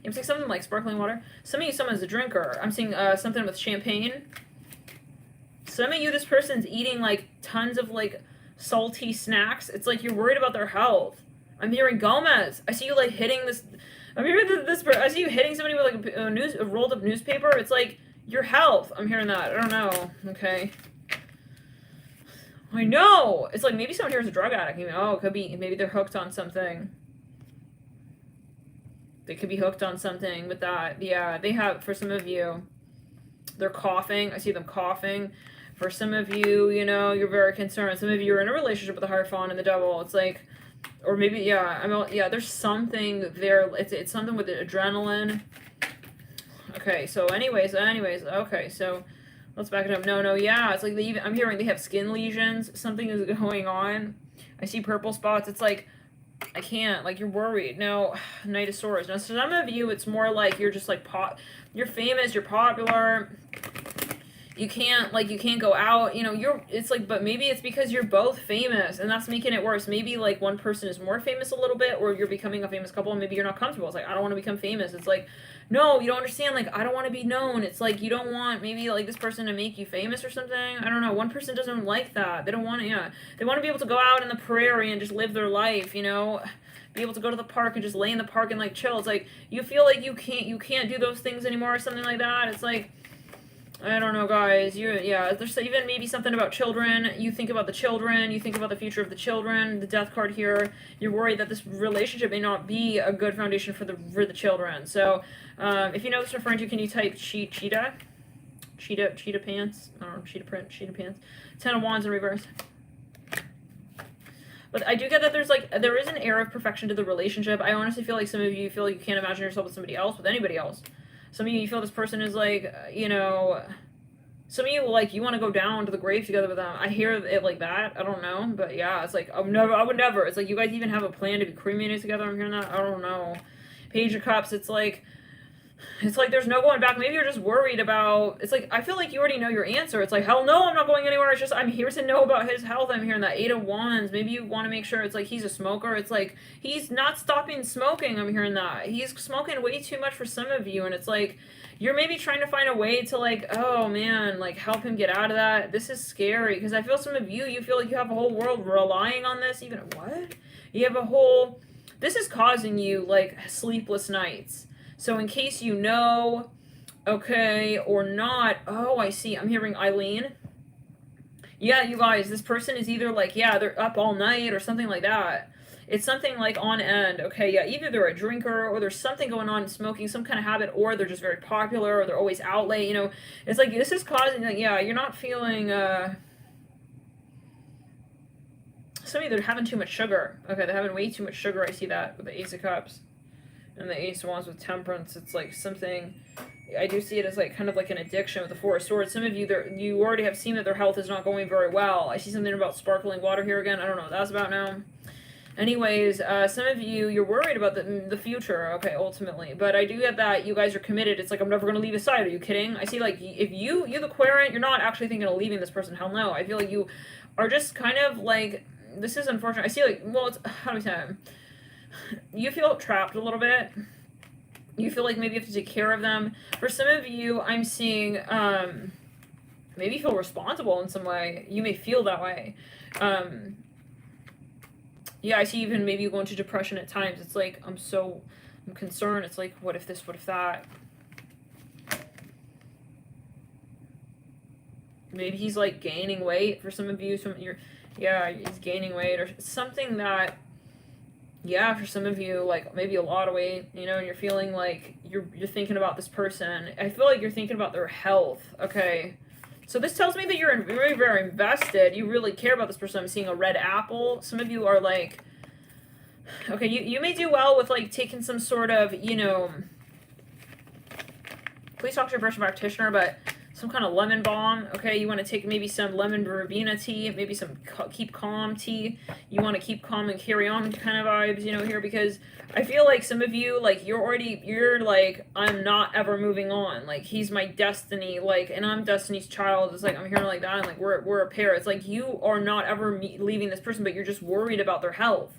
I'm seeing something like sparkling water. Some of you, someone's a drinker. I'm seeing something with champagne. Some of you, this person's eating like tons of like salty snacks. It's like you're worried about their health. I'm hearing Gomez. I see you like hitting this. I'm hearing this. I see you hitting somebody with like a rolled up newspaper. It's like your health. I'm hearing that. I don't know. Okay. I know. It's like maybe someone here is a drug addict. Oh, it could be. Maybe they're hooked on something. They could be hooked on something with that. Yeah, they have, for some of you, they're coughing. I see them coughing. For some of you, you know, you're very concerned. Some of you are in a relationship with the Hierophant and the Devil. It's like, or maybe, yeah, there's something there. It's something with the adrenaline. Okay, so anyways, okay, so let's back it up. No, yeah, it's like I'm hearing they have skin lesions. Something is going on. I see purple spots. It's like, I can't, like, you're worried. No, Knight of Swords. Now, some of you, it's more like you're just, like, you're famous, you're popular, you can't go out, you know, it's like, but maybe it's because you're both famous, and that's making it worse. Maybe, like, one person is more famous a little bit, or you're becoming a famous couple, and maybe you're not comfortable. It's like, I don't want to become famous. It's like, no, you don't understand, like, I don't want to be known. It's like, you don't want, maybe, like, this person to make you famous or something. I don't know. One person doesn't like that. They don't want to, yeah. They want to be able to go out in the prairie and just live their life, you know? Be able to go to the park and just lay in the park and, like, chill. It's like, you feel like you can't do those things anymore or something like that. It's like, I don't know, guys. There's even maybe something about children. You think about the children. You think about the future of the children. The death card here. You're worried that this relationship may not be a good foundation for the children. So, if you know this referring to, can you type cheetah pants? I don't know, cheetah print, cheetah pants. 10 of Wands in reverse. But I do get that there is an air of perfection to the relationship. I honestly feel like some of you feel like you can't imagine yourself with somebody else, with anybody else. Some of you feel this person is like, you know, some of you, like, you want to go down to the grave together with them. I hear it like that. I don't know. But yeah, it's like, I would never. It's like, you guys even have a plan to be cremated together. I'm hearing that. I don't know. Page of Cups, it's like there's no going back. Maybe you're just worried about, it's like, I feel like you already know your answer. It's like, hell no, I'm not going anywhere. It's just, I'm here to know about his health. I'm hearing that 8 of Wands. Maybe you want to make sure, it's like, he's a smoker. It's like, he's not stopping smoking. I'm hearing that. He's smoking way too much for some of you. And it's like, you're maybe trying to find a way to, like, oh man, like, help him get out of that. This is scary. Because I feel some of you feel like you have a whole world relying on this. Even, what? You have a whole, this is causing you, like, sleepless nights. So in case you know, okay, or not, oh, I see, I'm hearing Eileen. Yeah, you guys, this person is either like, yeah, they're up all night or something like that. It's something like on end, okay, yeah, either they're a drinker or there's something going on, smoking, some kind of habit, or they're just very popular, or they're always out late, you know. It's like, this is causing, like, yeah, you're not feeling, some of you, they're having too much sugar. Okay, they're having way too much sugar, I see that with the Ace of Cups. And the Ace of Wands with Temperance, it's like something, I do see it as like kind of like an addiction with the Four of Swords. Some of you, you already have seen that their health is not going very well. I see something about sparkling water here again. I don't know what that's about now. Anyways, some of you, you're worried about the future, okay, ultimately. But I do get that you guys are committed. It's like, I'm never going to leave his side. Are you kidding? I see, like, if you're the Querent, you're not actually thinking of leaving this person. Hell no. I feel like you are just kind of like, this is unfortunate. I see, like, well, it's, how do we say it? You feel trapped a little bit. You feel like maybe you have to take care of them. For some of you, I'm seeing, maybe you feel responsible in some way. You may feel that way. Yeah, I see even maybe you go into depression at times. It's like, I'm concerned. It's like, what if this, what if that? Maybe he's like gaining weight for some of you. Yeah, he's gaining weight or something that, yeah, for some of you, like, maybe a lot of weight, you know, and you're feeling like you're thinking about this person. I feel like you're thinking about their health, okay? So this tells me that you're very, very invested. You really care about this person. I'm seeing a red apple. Some of you are like, okay, you may do well with, like, taking some sort of, you know, please talk to your person practitioner, but some kind of lemon balm, okay? You want to take maybe some lemon verbena tea, maybe some keep calm tea. You want to keep calm and carry on kind of vibes, you know, here, because I feel like some of you, like, you're like, I'm not ever moving on. Like, he's my destiny, like, and I'm Destiny's child. It's like, I'm hearing like that, and like, we're a pair. It's like, you are not ever leaving this person, but you're just worried about their health.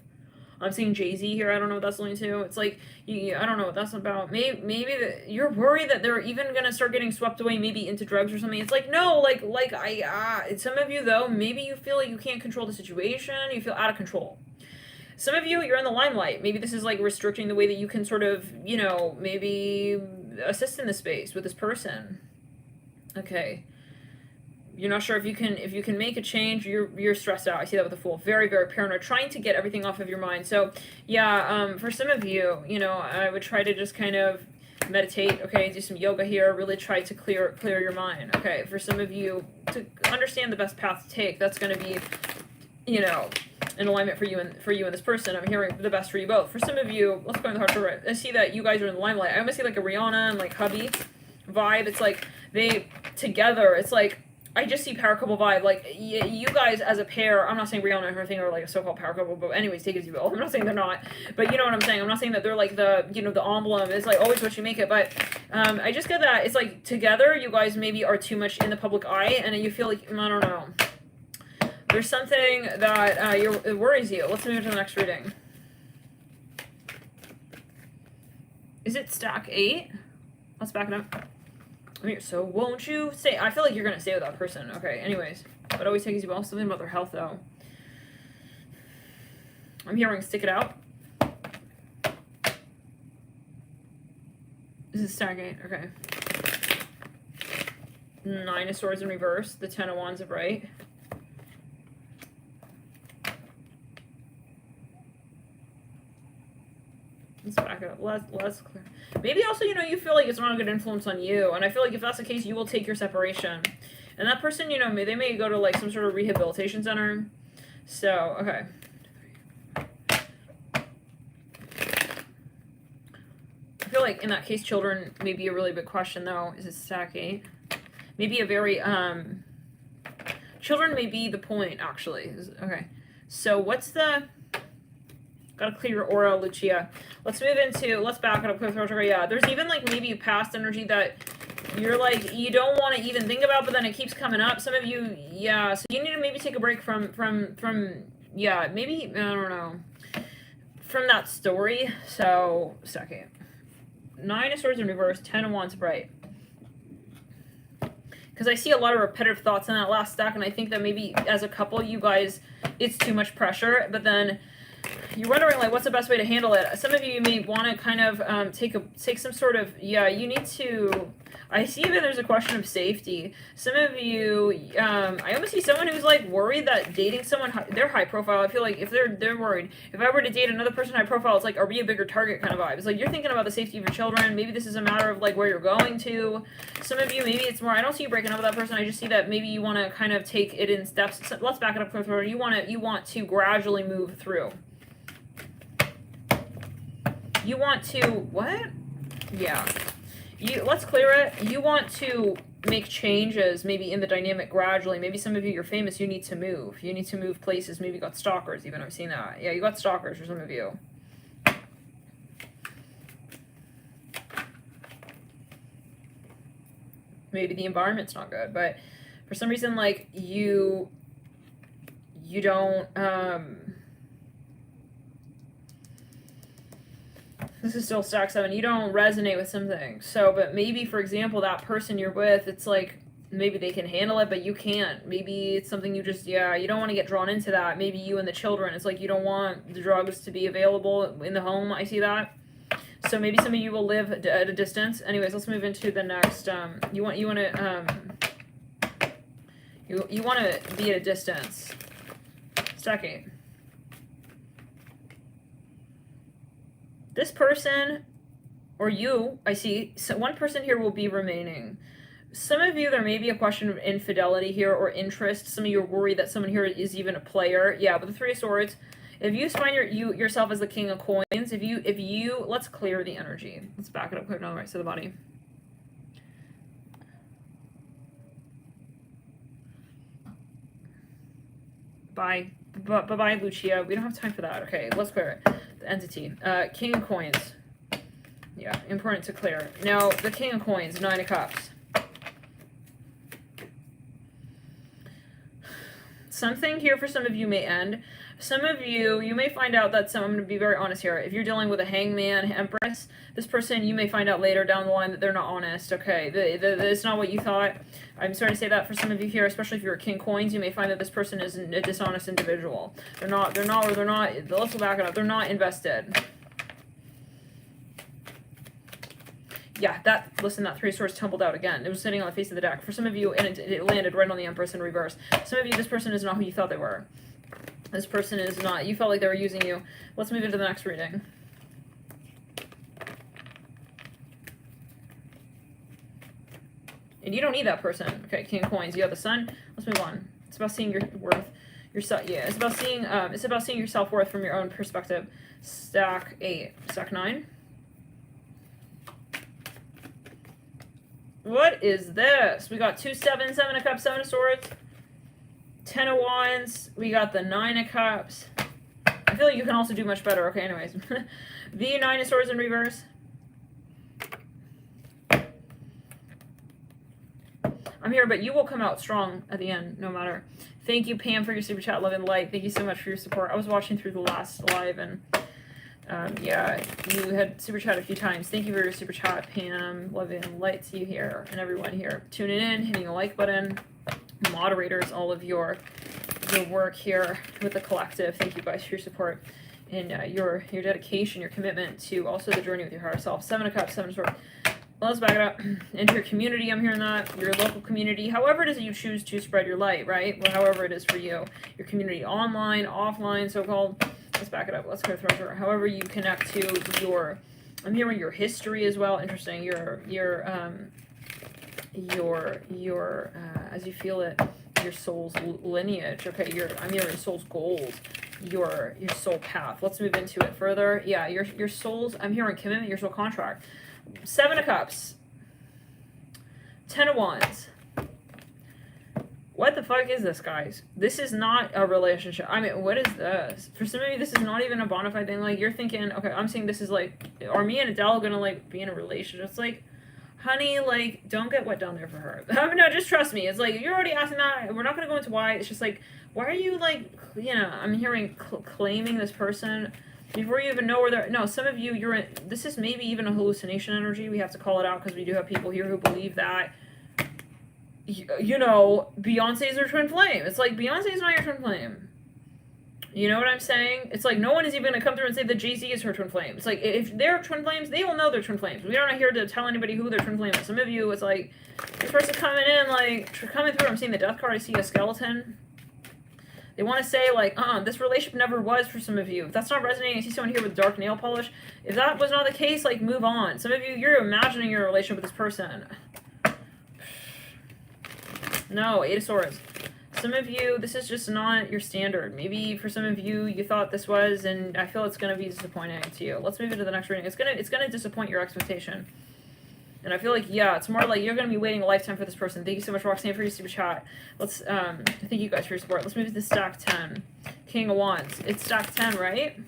I'm seeing Jay-Z here. I don't know what that's linked to. It's like, I don't know what that's about. Maybe you're worried that they're even gonna start getting swept away, maybe into drugs or something. It's like, no, some of you though, maybe you feel like you can't control the situation. You feel out of control. Some of you, you're in the limelight. Maybe this is like restricting the way that you can sort of, you know, maybe assist in the space with this person. Okay. You're not sure if you can make a change. You're stressed out. I see that with the Fool. Very, very paranoid, trying to get everything off of your mind. So yeah, for some of you, you know, I would try to just kind of meditate. Okay, do some yoga here. Really try to clear your mind. Okay, for some of you to understand the best path to take. That's going to be, you know, in alignment for you and this person. I'm hearing the best for you both. For some of you, let's go in the heart to right. I see that you guys are in the limelight. I almost see like a Rihanna and like hubby vibe. It's like they together. It's like, I just see power couple vibe. Like, you guys as a pair, I'm not saying Rihanna and her thing are like a so-called power couple, but anyways, take it as you will. I'm not saying they're not, but you know what I'm saying. I'm not saying that they're like the, you know, the emblem. It's like always what you make it, but I just get that it's like together, you guys maybe are too much in the public eye, and you feel like, I don't know. There's something that it worries you. Let's move to the next reading. Is it stack 8? Let's back it up. So won't you stay? I feel like you're gonna stay with that person. Okay, anyways. But always take it easy. Well, something about their health though. I'm hearing stick it out. This is stack 8. Okay. 9 of Swords in reverse. The 10 of Wands upright. Let's back it up. Let's clear. Maybe also, you know, you feel like it's not a good influence on you. And I feel like if that's the case, you will take your separation. And that person, you know, they may go to like some sort of rehabilitation center. So, okay. I feel like in that case, children may be a really big question though. Is it stack 8? Maybe a very, children may be the point actually. Okay. So what's the... Gotta clear your aura, Lucia. Let's move into, let's back it up. Yeah, there's even like maybe past energy that you're like, you don't want to even think about, but then it keeps coming up. Some of you, yeah, so you need to maybe take a break from yeah, maybe, I don't know, from that story. So, second. 9 of Swords in reverse, 10 of Wands bright. Because I see a lot of repetitive thoughts in that last stack, and I think that maybe as a couple, you guys, it's too much pressure, but then you're wondering, like, what's the best way to handle it? Some of you may want to kind of take some sort of, yeah, you need to, I see that there's a question of safety. Some of you, I almost see someone who's, like, worried that dating someone, they're high profile. I feel like if they're worried, if I were to date another person high profile, it's like, are we a bigger target kind of vibe? It's like, you're thinking about the safety of your children. Maybe this is a matter of, like, where you're going to. Some of you, maybe it's more, I don't see you breaking up with that person. I just see that maybe you want to kind of take it in steps. So let's back it up. You want to gradually move through. You want to, what? Yeah. Let's clear it. You want to make changes maybe in the dynamic gradually. Maybe some of you, you're famous, you need to move. You need to move places. Maybe you got stalkers even. I've seen that. Yeah, you got stalkers for some of you. Maybe the environment's not good, but for some reason, like, you don't, this is still stack 7. You don't resonate with something. So, but maybe, for example, that person you're with, it's like, maybe they can handle it, but you can't. Maybe it's something you just, yeah, you don't want to get drawn into that. Maybe you and the children, it's like you don't want the drugs to be available in the home. I see that. So maybe some of you will live at a distance. Anyways, let's move into the next, you want to be at a distance. Stack 8. This person, or you, I see, so one person here will be remaining. Some of you, there may be a question of infidelity here or interest. Some of you are worried that someone here is even a player. Yeah, but the 3 of Swords, if you find yourself as the King of Coins, if you, let's clear the energy. Let's back it up, clear it on the right side of the body. Bye. Bye-bye, Lucia. We don't have time for that. Okay, let's clear it. The entity. King of Coins. Yeah, important to clear. Now, the King of Coins, 9 of Cups. Something here for some of you may end. Some of you, you may find out that I'm going to be very honest here. If you're dealing with a hangman, empress, this person, you may find out later down the line that they're not honest, okay? It's not what you thought. I'm sorry to say that for some of you here, especially if you're a king coins, you may find that this person is a dishonest let's go back it up, they're not invested. Yeah, that 3 of Swords tumbled out again. It was sitting on the face of the deck. For some of you, and it landed right on the Empress in reverse. Some of you, this person is not who you thought they were. This person is not. You felt like they were using you. Let's move into the next reading. And you don't need that person. Okay, King of Coins. You have the Sun. Let's move on. It's about seeing your worth. Yeah, it's about seeing your self-worth from your own perspective. Stack 8. Stack 9. What is this? We got 2 7, 7 of Cups, 7 of Swords, 10 of Wands. We got the 9 of Cups. I feel like you can also do much better. Okay, anyways. The 9 of Swords in reverse. I'm here, but you will come out strong at the end, no matter. Thank you, Pam, for your super chat. Love and light. Thank you so much for your support. I was watching through the last live, and yeah, you had super chat a few times. Thank you for your super chat, Pam. Love and light to you here, and everyone here tuning in, hitting the like button. Moderators, all of your work here with the collective. Thank you guys for your support and your dedication, your commitment to also the journey with your higher self. 7 of Cups, 7 of Swords. Well, let's back it up into your community. I'm hearing that. Your local community. However it is that you choose to spread your light, right? Well, however it is for you. Your community, online, offline, so-called. Let's back it up. Let's go through. However you connect to your, I'm hearing your history as well. Interesting. Your as you feel it, your soul's lineage. Okay. I'm hearing your soul's goals. Your soul path. Let's move into it further. Yeah. Your soul's. I'm hearing commitment. Your soul contract. 7 of Cups. 10 of Wands. What the fuck is this, guys? This is not a relationship. I mean, what is this? For some of you, this is not even a bona fide thing. Like, you're thinking, okay, I'm saying this is like, are me and Adele gonna, like, be in a relationship? It's like, honey, like, don't get wet down there for her. No, just trust me. It's like, you're already asking that. We're not gonna go into why. It's just like, why are you, like, you know, I'm hearing claiming this person before you even know where they're... No, some of you, you're in... This is maybe even a hallucination energy. We have to call it out because we do have people here who believe that, you know, Beyonce's her twin flame. It's like, Beyonce's not your twin flame. You know what I'm saying? It's like, no one is even going to come through and say that Jay-Z is her twin flame. It's like, if they're twin flames, they will know they're twin flames. We are not here to tell anybody who their twin flame is. Some of you, it's like, this person coming in, like, coming through, I'm seeing the death card, I see a skeleton. They want to say, like, this relationship never was for some of you. If that's not resonating, I see someone here with dark nail polish. If that was not the case, like, move on. Some of you, you're imagining your relationship with this person. No, 8 of Swords. Some of you, this is just not your standard. Maybe for some of you, you thought this was, and I feel it's going to be disappointing to you. Let's move into the next reading. It's gonna disappoint your expectation. And I feel like, yeah, it's more like you're going to be waiting a lifetime for this person. Thank you so much, Roxanne, for your super chat. Let's, thank you guys for your support. Let's move to stack 10. King of Wands. It's stack 10, right?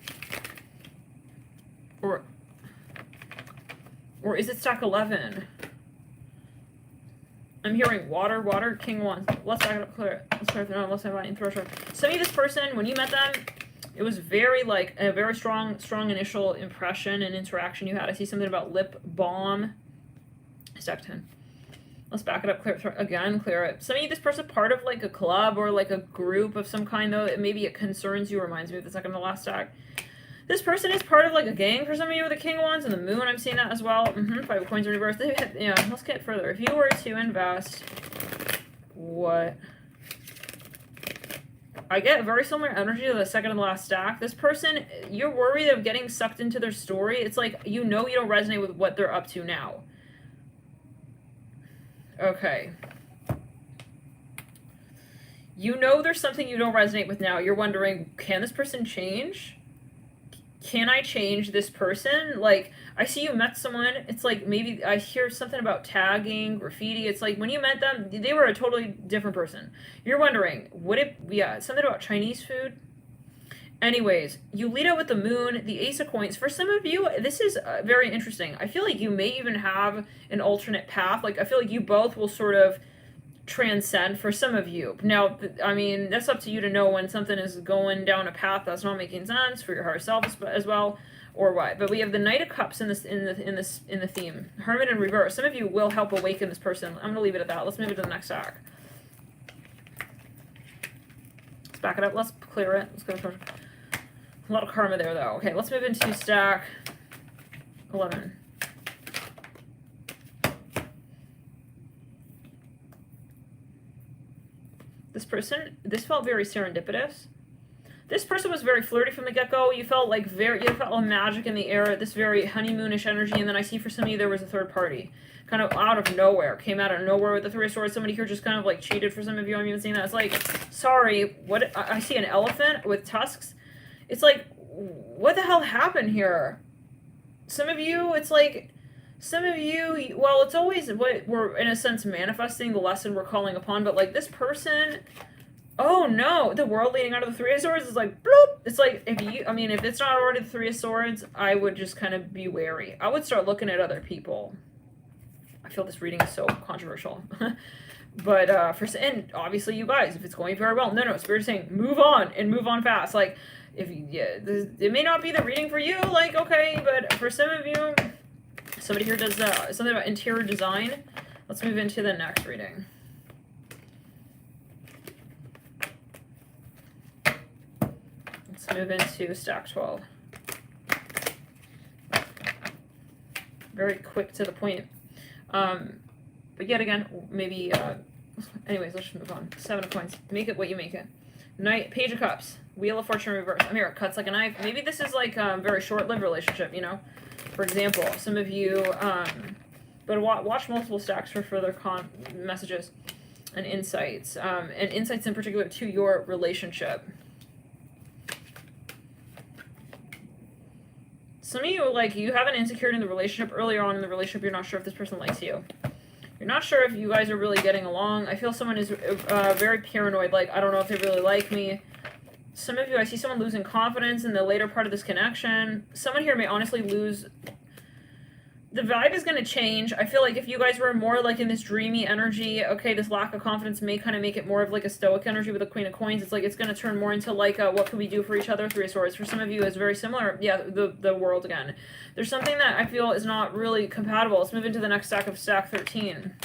Or is it stack 11? I'm hearing water, King of Wands. Let's back it up, clear it. Let's clear it. No, let's have an threshold. Some of this person, when you met them, it was very, like, a very strong initial impression and interaction you had. I see something about lip balm. Stack 10. Let's back it up, clear it again, clear it. Some of you, this person part of, like, a club or, like, a group of some kind, though. Maybe it concerns you, reminds me of the second to last stack. This person is part of, like, a gang for some of you with the King of Wands and the Moon. I'm seeing that as well. 5 of Coins in reverse. Yeah, let's get further. If you were to invest, what? I get very similar energy to the second and last stack. This person, you're worried of getting sucked into their story. It's like, you know, you don't resonate with what they're up to now. Okay. You know there's something you don't resonate with now. You're wondering, can this person change? can I change this person? Like, I see you met someone, it's like maybe I hear something about tagging, graffiti. It's like when you met them, they were a totally different person. You're wondering, would it, yeah, something about Chinese food? Anyways, you lead out with the moon, the ace of coins. For some of you, this is very interesting. I feel like you may even have an alternate path. Like, I feel like you both will sort of transcend for some of you. Now, I mean, that's up to you to know when something is going down a path that's not making sense for your higher self as well, or what. But we have the Knight of Cups in the theme. Hermit in reverse. Some of you will help awaken this person. I'm gonna leave it at that. Let's move it to the next stack. Let's back it up. Let's clear it. Let's go for a lot of karma there, though. Okay, let's move into stack 11. This person, this felt very serendipitous. This person was very flirty from the get-go. You felt like you felt a magic in the air, this very honeymoonish energy, and then I see for some of you there was a third party. Kind of out of nowhere. Came out of nowhere with the Three of Swords. Somebody here just kind of like cheated for some of you. I'm even seeing that. It's like, sorry, what? I see an elephant with tusks. It's like, what the hell happened here? Some of you, it's like, some of you, well, it's always what we're, in a sense, manifesting the lesson we're calling upon, but like this person, oh no, the world leading out of the Three of Swords is like, bloop. It's like, if it's not already the Three of Swords, I would just kind of be wary. I would start looking at other people. I feel this reading is so controversial. But, and obviously you guys, if it's going very well, no, Spirit is saying, move on, and move on fast. Like, it may not be the reading for you, like, okay, but for some of you, somebody here does something about interior design. Let's move into the next reading. Let's move into stack 12. Very quick to the point. But yet again, maybe, anyways, let's just move on. 7 of Coins. Make it what you make it. Page of Cups. Wheel of Fortune reverse. I'm here. It cuts like a knife. Maybe this is like a very short-lived relationship, you know? For example, some of you, but watch multiple stacks for further messages and insights in particular to your relationship. Some of you, like, you have an insecurity in the relationship. Earlier on in the relationship, you're not sure if this person likes you. You're not sure if you guys are really getting along. I feel someone is very paranoid, like, I don't know if they really like me. Some of you, I see someone losing confidence in the later part of this connection. Someone here may honestly lose... The vibe is going to change. I feel like if you guys were more like in this dreamy energy, okay, this lack of confidence may kind of make it more of like a stoic energy with the Queen of Coins. It's like it's going to turn more into like what can we do for each other, Three of Swords. For some of you, it's very similar. Yeah, the world again. There's something that I feel is not really compatible. Let's move into the next stack of stack 13.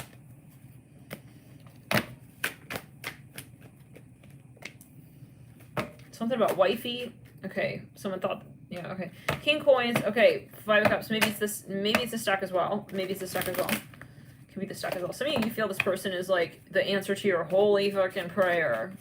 Something about wifey. Okay, someone thought... Yeah, okay. King Coins, okay. 5 of Cups, maybe it's the stack as well. Maybe it's the stack as well. Could be the stack as well. Some of you feel this person is like the answer to your holy fucking prayer.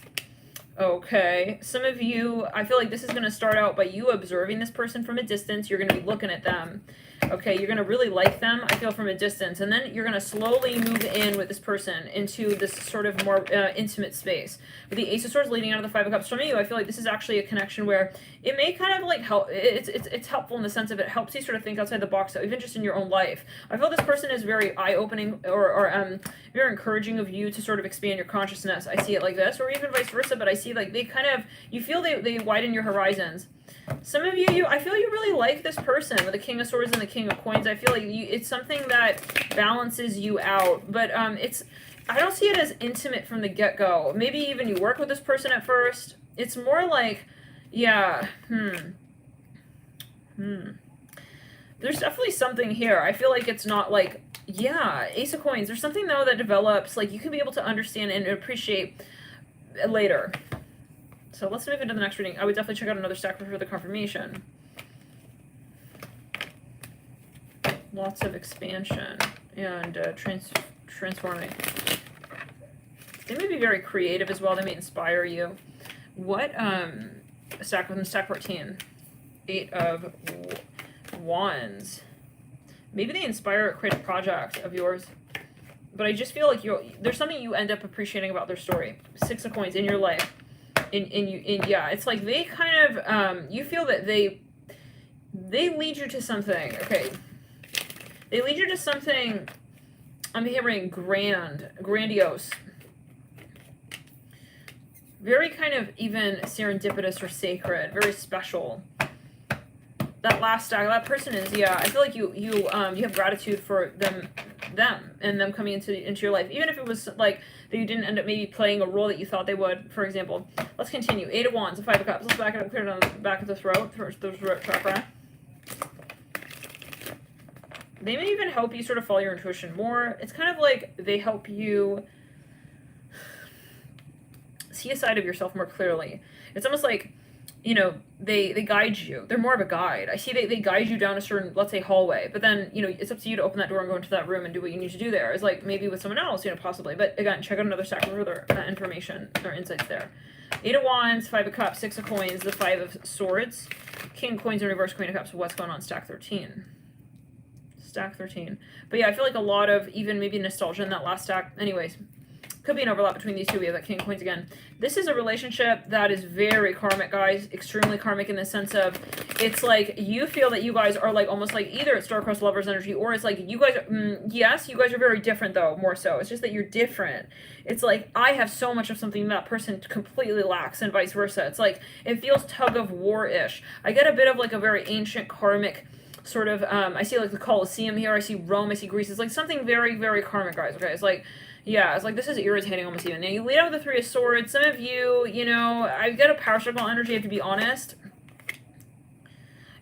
Okay. Some of you, I feel like this is going to start out by you observing this person from a distance. You're going to be looking at them. Okay, you're going to really like them, I feel, from a distance. And then you're going to slowly move in with this person into this sort of more intimate space. With the Ace of Swords leading out of the 5 of Cups, from you, I feel like this is actually a connection where it may kind of like help. It's helpful in the sense of it helps you sort of think outside the box, even just in your own life. I feel this person is very eye-opening or very encouraging of you to sort of expand your consciousness. I see it like this, or even vice versa, but I see like they kind of, you feel they widen your horizons. Some of you, I feel you really like this person with the King of Swords and the King of Coins. I feel like it's something that balances you out, but I don't see it as intimate from the get-go. Maybe even you work with this person at first. It's more like, yeah, There's definitely something here. I feel like it's not like, yeah, Ace of Coins. There's something, though, that develops, like, you can be able to understand and appreciate later. So let's move into the next reading. I would definitely check out another stack for further confirmation. Lots of expansion and transforming. They may be very creative as well. They may inspire you. What, stack 14. 8 of Wands. Maybe they inspire a creative project of yours. But I just feel like there's something you end up appreciating about their story. 6 of Coins in your life. Yeah, it's like they kind of, you feel that they lead you to something. Okay. They lead you to something, I'm hearing grandiose. Very kind of even serendipitous or sacred, very special. That last stack, that person is, yeah, I feel like you have gratitude for them and them coming into your life, even if it was like that you didn't end up maybe playing a role that you thought they would, for example. Let's continue. 8 of Wands, a 5 of Cups. Let's back it up, clear it on the back of the throat, the throat chakra. They may even help you sort of follow your intuition more. It's kind of like they help you see a side of yourself more clearly. It's almost like, you know, they guide you. They're more of a guide. I see they guide you down a certain, let's say, hallway, but then, you know, it's up to you to open that door and go into that room and do what you need to do there. It's like maybe with someone else, you know, possibly. But again, check out another stack for further information or insights there. 8 of Wands, 5 of Cups, 6 of Coins, the 5 of Swords, King of Coins in reverse, Queen of Cups. What's going on? Stack 13. Stack 13. But yeah, I feel like a lot of even maybe nostalgia in that last stack. Anyways, could be an overlap between these two. We have that King of Coins again. This is a relationship that is very karmic, guys. Extremely karmic in the sense of it's like you feel that you guys are like almost like either it's star-crossed lovers energy or it's like you guys, yes, you guys are very different though, more so. It's just that you're different. It's like I have so much of something that person completely lacks and vice versa. It's like it feels tug of war-ish. I get a bit of like a very ancient karmic sort of, I see like the Colosseum here, I see Rome, I see Greece. It's like something very, very karmic, guys, okay? It's like, yeah, it's like this is irritating almost even. Now you lead out with the 3 of Swords. Some of you, you know, I get a power circle energy, I have to be honest.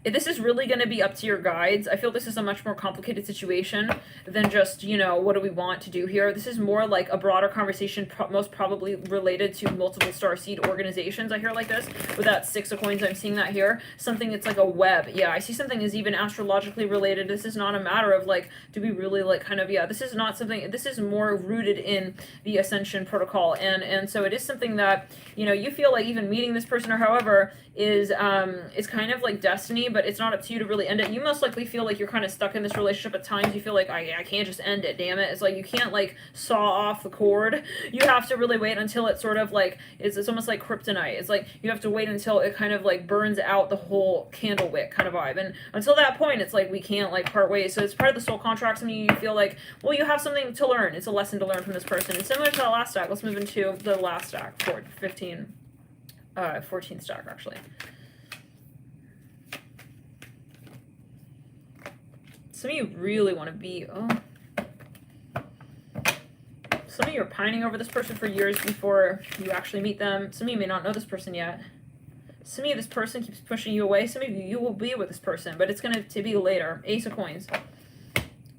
This is really going to be up to your guides. I feel this is a much more complicated situation than just, you know, what do we want to do here? This is more like a broader conversation, most probably related to multiple starseed organizations. I hear like this with that 6 of Coins. I'm seeing that here. Something that's like a web. Yeah, I see something is even astrologically related. This is not a matter of like, do we really like kind of, yeah, this is not something, this is more rooted in the Ascension protocol. And so it is something that, you know, you feel like even meeting this person or however is kind of like destiny, but it's not up to you to really end it. You most likely feel like you're kind of stuck in this relationship at times. You feel like I can't just end it, damn it. It's like you can't like saw off the cord. You have to really wait until it sort of like it's almost like kryptonite. It's like you have to wait until it kind of like burns out the whole candle wick kind of vibe. And until that point, it's like we can't like part ways. So it's part of the soul contract. Some of you feel like, well, you have something to learn. It's a lesson to learn from this person. And similar to that last stack, let's move into the last stack for 14th stack actually. Some of you really want to be, some of you are pining over this person for years before you actually meet them. Some of you may not know this person yet. Some of you, this person keeps pushing you away. Some of you, you will be with this person, but it's going to be later. Ace of Coins.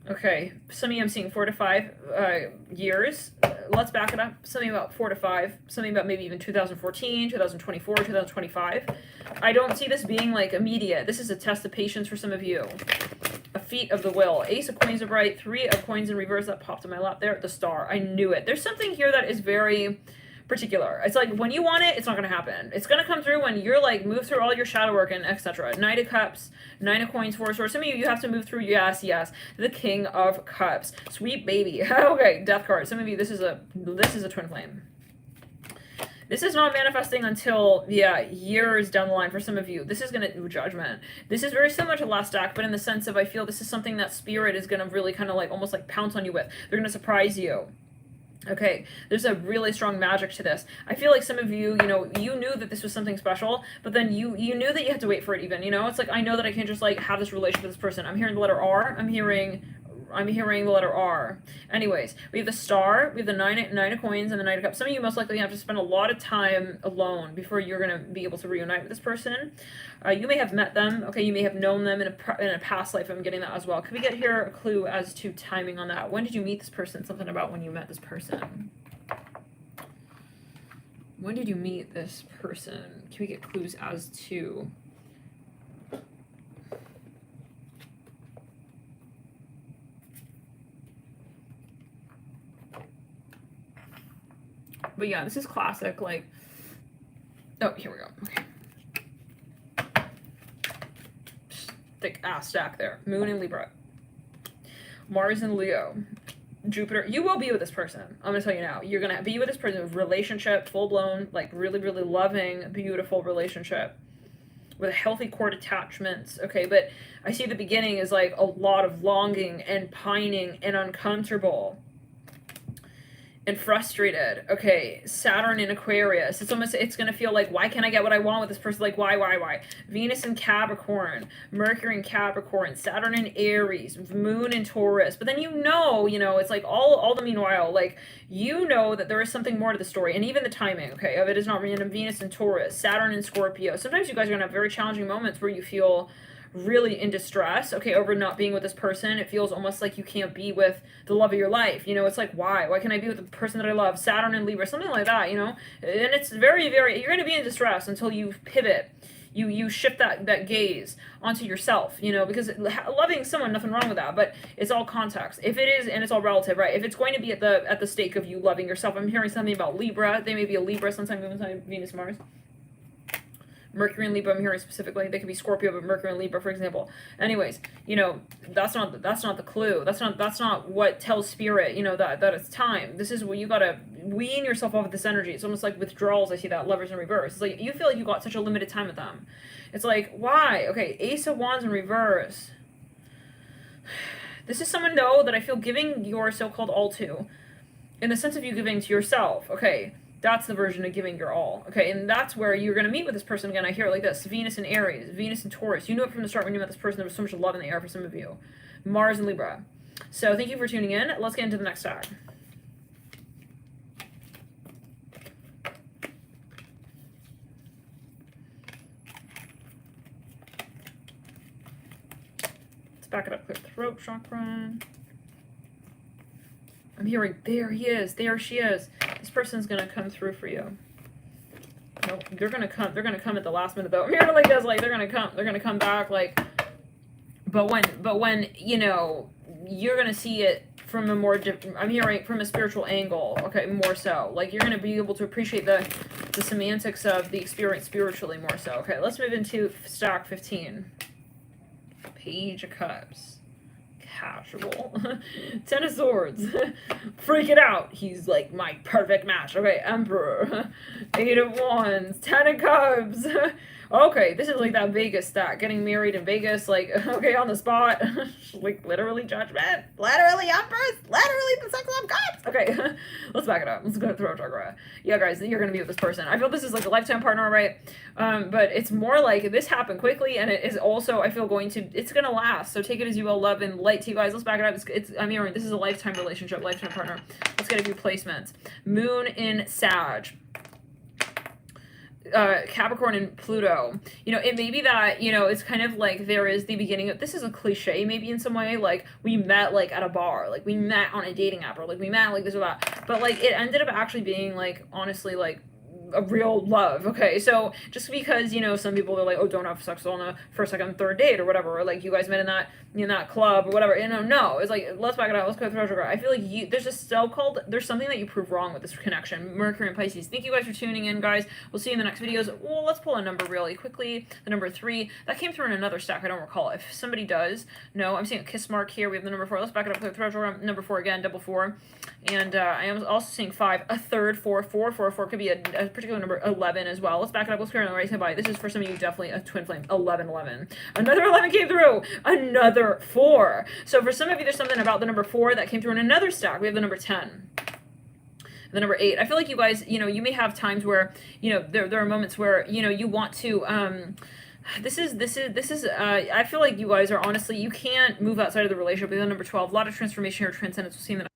Okay, some of you I'm seeing 4 to 5 years. Let's back it up. Something about 4 to 5. Something about maybe even 2014, 2024, 2025. I don't see this being like immediate. This is a test of patience for some of you. A feat of the will. Ace of Coins upright. 3 of Coins in reverse. That popped in my lap there. The star. I knew it. There's something here that is very particular. It's like when you want it, it's not going to happen. It's going to come through when you're like move through all your shadow work and etc. 9 of Cups, 9 of Coins, 4 of Swords. Some of you have to move through, yes, the King of Cups. Sweet baby. Okay, Death card. Some of you, this is a twin flame. This is not manifesting until, yeah, years down the line for some of you. This is going to, Judgment. This is very similar to last stack, but in the sense of I feel this is something that Spirit is going to really kind of like almost like pounce on you with. They're going to surprise you. Okay, there's a really strong magic to this. I feel like some of you, you know, you knew that this was something special, but then you knew that you had to wait for it even, you know? It's like, I know that I can't just like have this relationship with this person. I'm hearing the letter R. I'm hearing the letter R. Anyways, we have the star, we have the nine of Coins, and the 9 of Cups. Some of you most likely have to spend a lot of time alone before you're going to be able to reunite with this person. You may have met them, okay, you may have known them in a past life. I'm getting that as well. Could we get here a clue as to timing on that? When did you meet this person? Something about when you met this person. When did you meet this person? Can we get clues as to... But yeah, this is classic, like, oh, here we go, okay. Thick ass stack there. Moon in Libra. Mars in Leo. Jupiter. You will be with this person. I'm going to tell you now. You're going to be with this person. Relationship, full-blown, like, really, really loving, beautiful relationship. with healthy cord attachments, okay? But I see the beginning is like a lot of longing and pining and uncomfortable and frustrated. Okay, Saturn in Aquarius. It's gonna feel like, why can't I get what I want with this person? Like, why? Venus in Capricorn, Mercury in Capricorn, Saturn in Aries, Moon in Taurus. But then it's like all the meanwhile, like, that there is something more to the story, and even the timing, okay, of it is not random. Venus in Taurus, Saturn in Scorpio. Sometimes you guys are gonna have very challenging moments where you feel really in distress, okay, over not being with this person. It feels almost like you can't be with the love of your life, it's like, why can't I be with the person that I love? Saturn and Libra, something like that, and it's very, very, you're going to be in distress until you pivot, you shift that gaze onto yourself, because loving someone, nothing wrong with that, but it's all context. If it is, and it's all relative, right? If it's going to be at the stake of you loving yourself, I'm hearing something about Libra. They may be a Libra sometime, Venus, Mars. Mercury and Libra, I'm hearing specifically. They could be Scorpio, but Mercury and Libra, for example. Anyways, that's not the clue. That's not what tells spirit, that it's time. This is where you gotta wean yourself off of this energy. It's almost like withdrawals. I see that, Lovers in reverse. It's like you feel like you got such a limited time with them. It's like, why? Okay, Ace of Wands in reverse. This is someone, though, that I feel giving your so-called all to, in the sense of you giving to yourself. Okay. That's the version of giving your all. Okay, and that's where you're going to meet with this person again. I hear it like this. Venus in Aries, Venus in Taurus. You knew it from the start when you met this person. There was so much love in the air for some of you. Mars and Libra. So thank you for tuning in. Let's get into the next stack. Let's back it up. Clear throat chakra. I'm hearing, there he is, there she is. This person's gonna come through for you. Nope, they're gonna come at the last minute though. I'm hearing like this, like they're gonna come back, like, but when you're gonna see it from a more I'm hearing from a spiritual angle, okay, more so. Like, you're gonna be able to appreciate the semantics of the experience spiritually more so. Okay, let's move into stack 15. Page of Cups. Casual. 10 of Swords. Freaking out. He's like my perfect match. Okay, Emperor. 8 of Wands. 10 of Cups. Okay, this is like that Vegas stack. Getting married in Vegas, like, okay, on the spot. Like, literally Judgment. Literally Empress. Literally the 6 of Cups. Okay, let's back it up. Let's go to throat chakra. Yeah, guys, you're gonna be with this person. I feel this is like a lifetime partner, right? But it's more like this happened quickly, and it is also, I feel, it's gonna last. So take it as you will, love and light to you guys. Let's back it up. I'm hearing this is a lifetime relationship, lifetime partner. Let's get a few placements. Moon in Sag. Capricorn and Pluto, it may be that, it's kind of like there is the beginning of, this is a cliche maybe in some way, like we met like at a bar, like we met on a dating app, or like we met like this or that, but like it ended up actually being like, honestly, like a real love. Okay, so just because some people are like, oh, don't have sex on the first, second, third date or whatever, or like you guys met in that club or whatever, no, it's like, let's back it up. Let's go through I feel like there's something that you prove wrong with this connection. Mercury and Pisces. Thank you guys for tuning in, guys. We'll see you in the next videos. Well, let's pull a number really quickly. The number 3 that came through in another stack. I don't recall. If somebody does, no, I'm seeing a kiss mark here. We have the number 4. Let's back it up. Clear throat. Number 4 again, double 4. And I am also seeing 5, a third 4, 4 could be a particular number. 11 as well. Let's back it up. Let's clear on the right hand by. This is for some of you definitely a twin flame. 11. Another 11 came through. Another 4. So for some of you, there's something about the number 4 that came through in another stack. We have the number 10. The number 8. I feel like you guys, you may have times where, there are moments where, you want to, this is I feel like you guys are honestly, you can't move outside of the relationship. We have the number 12. A lot of transformation here, transcendence. We'll see in the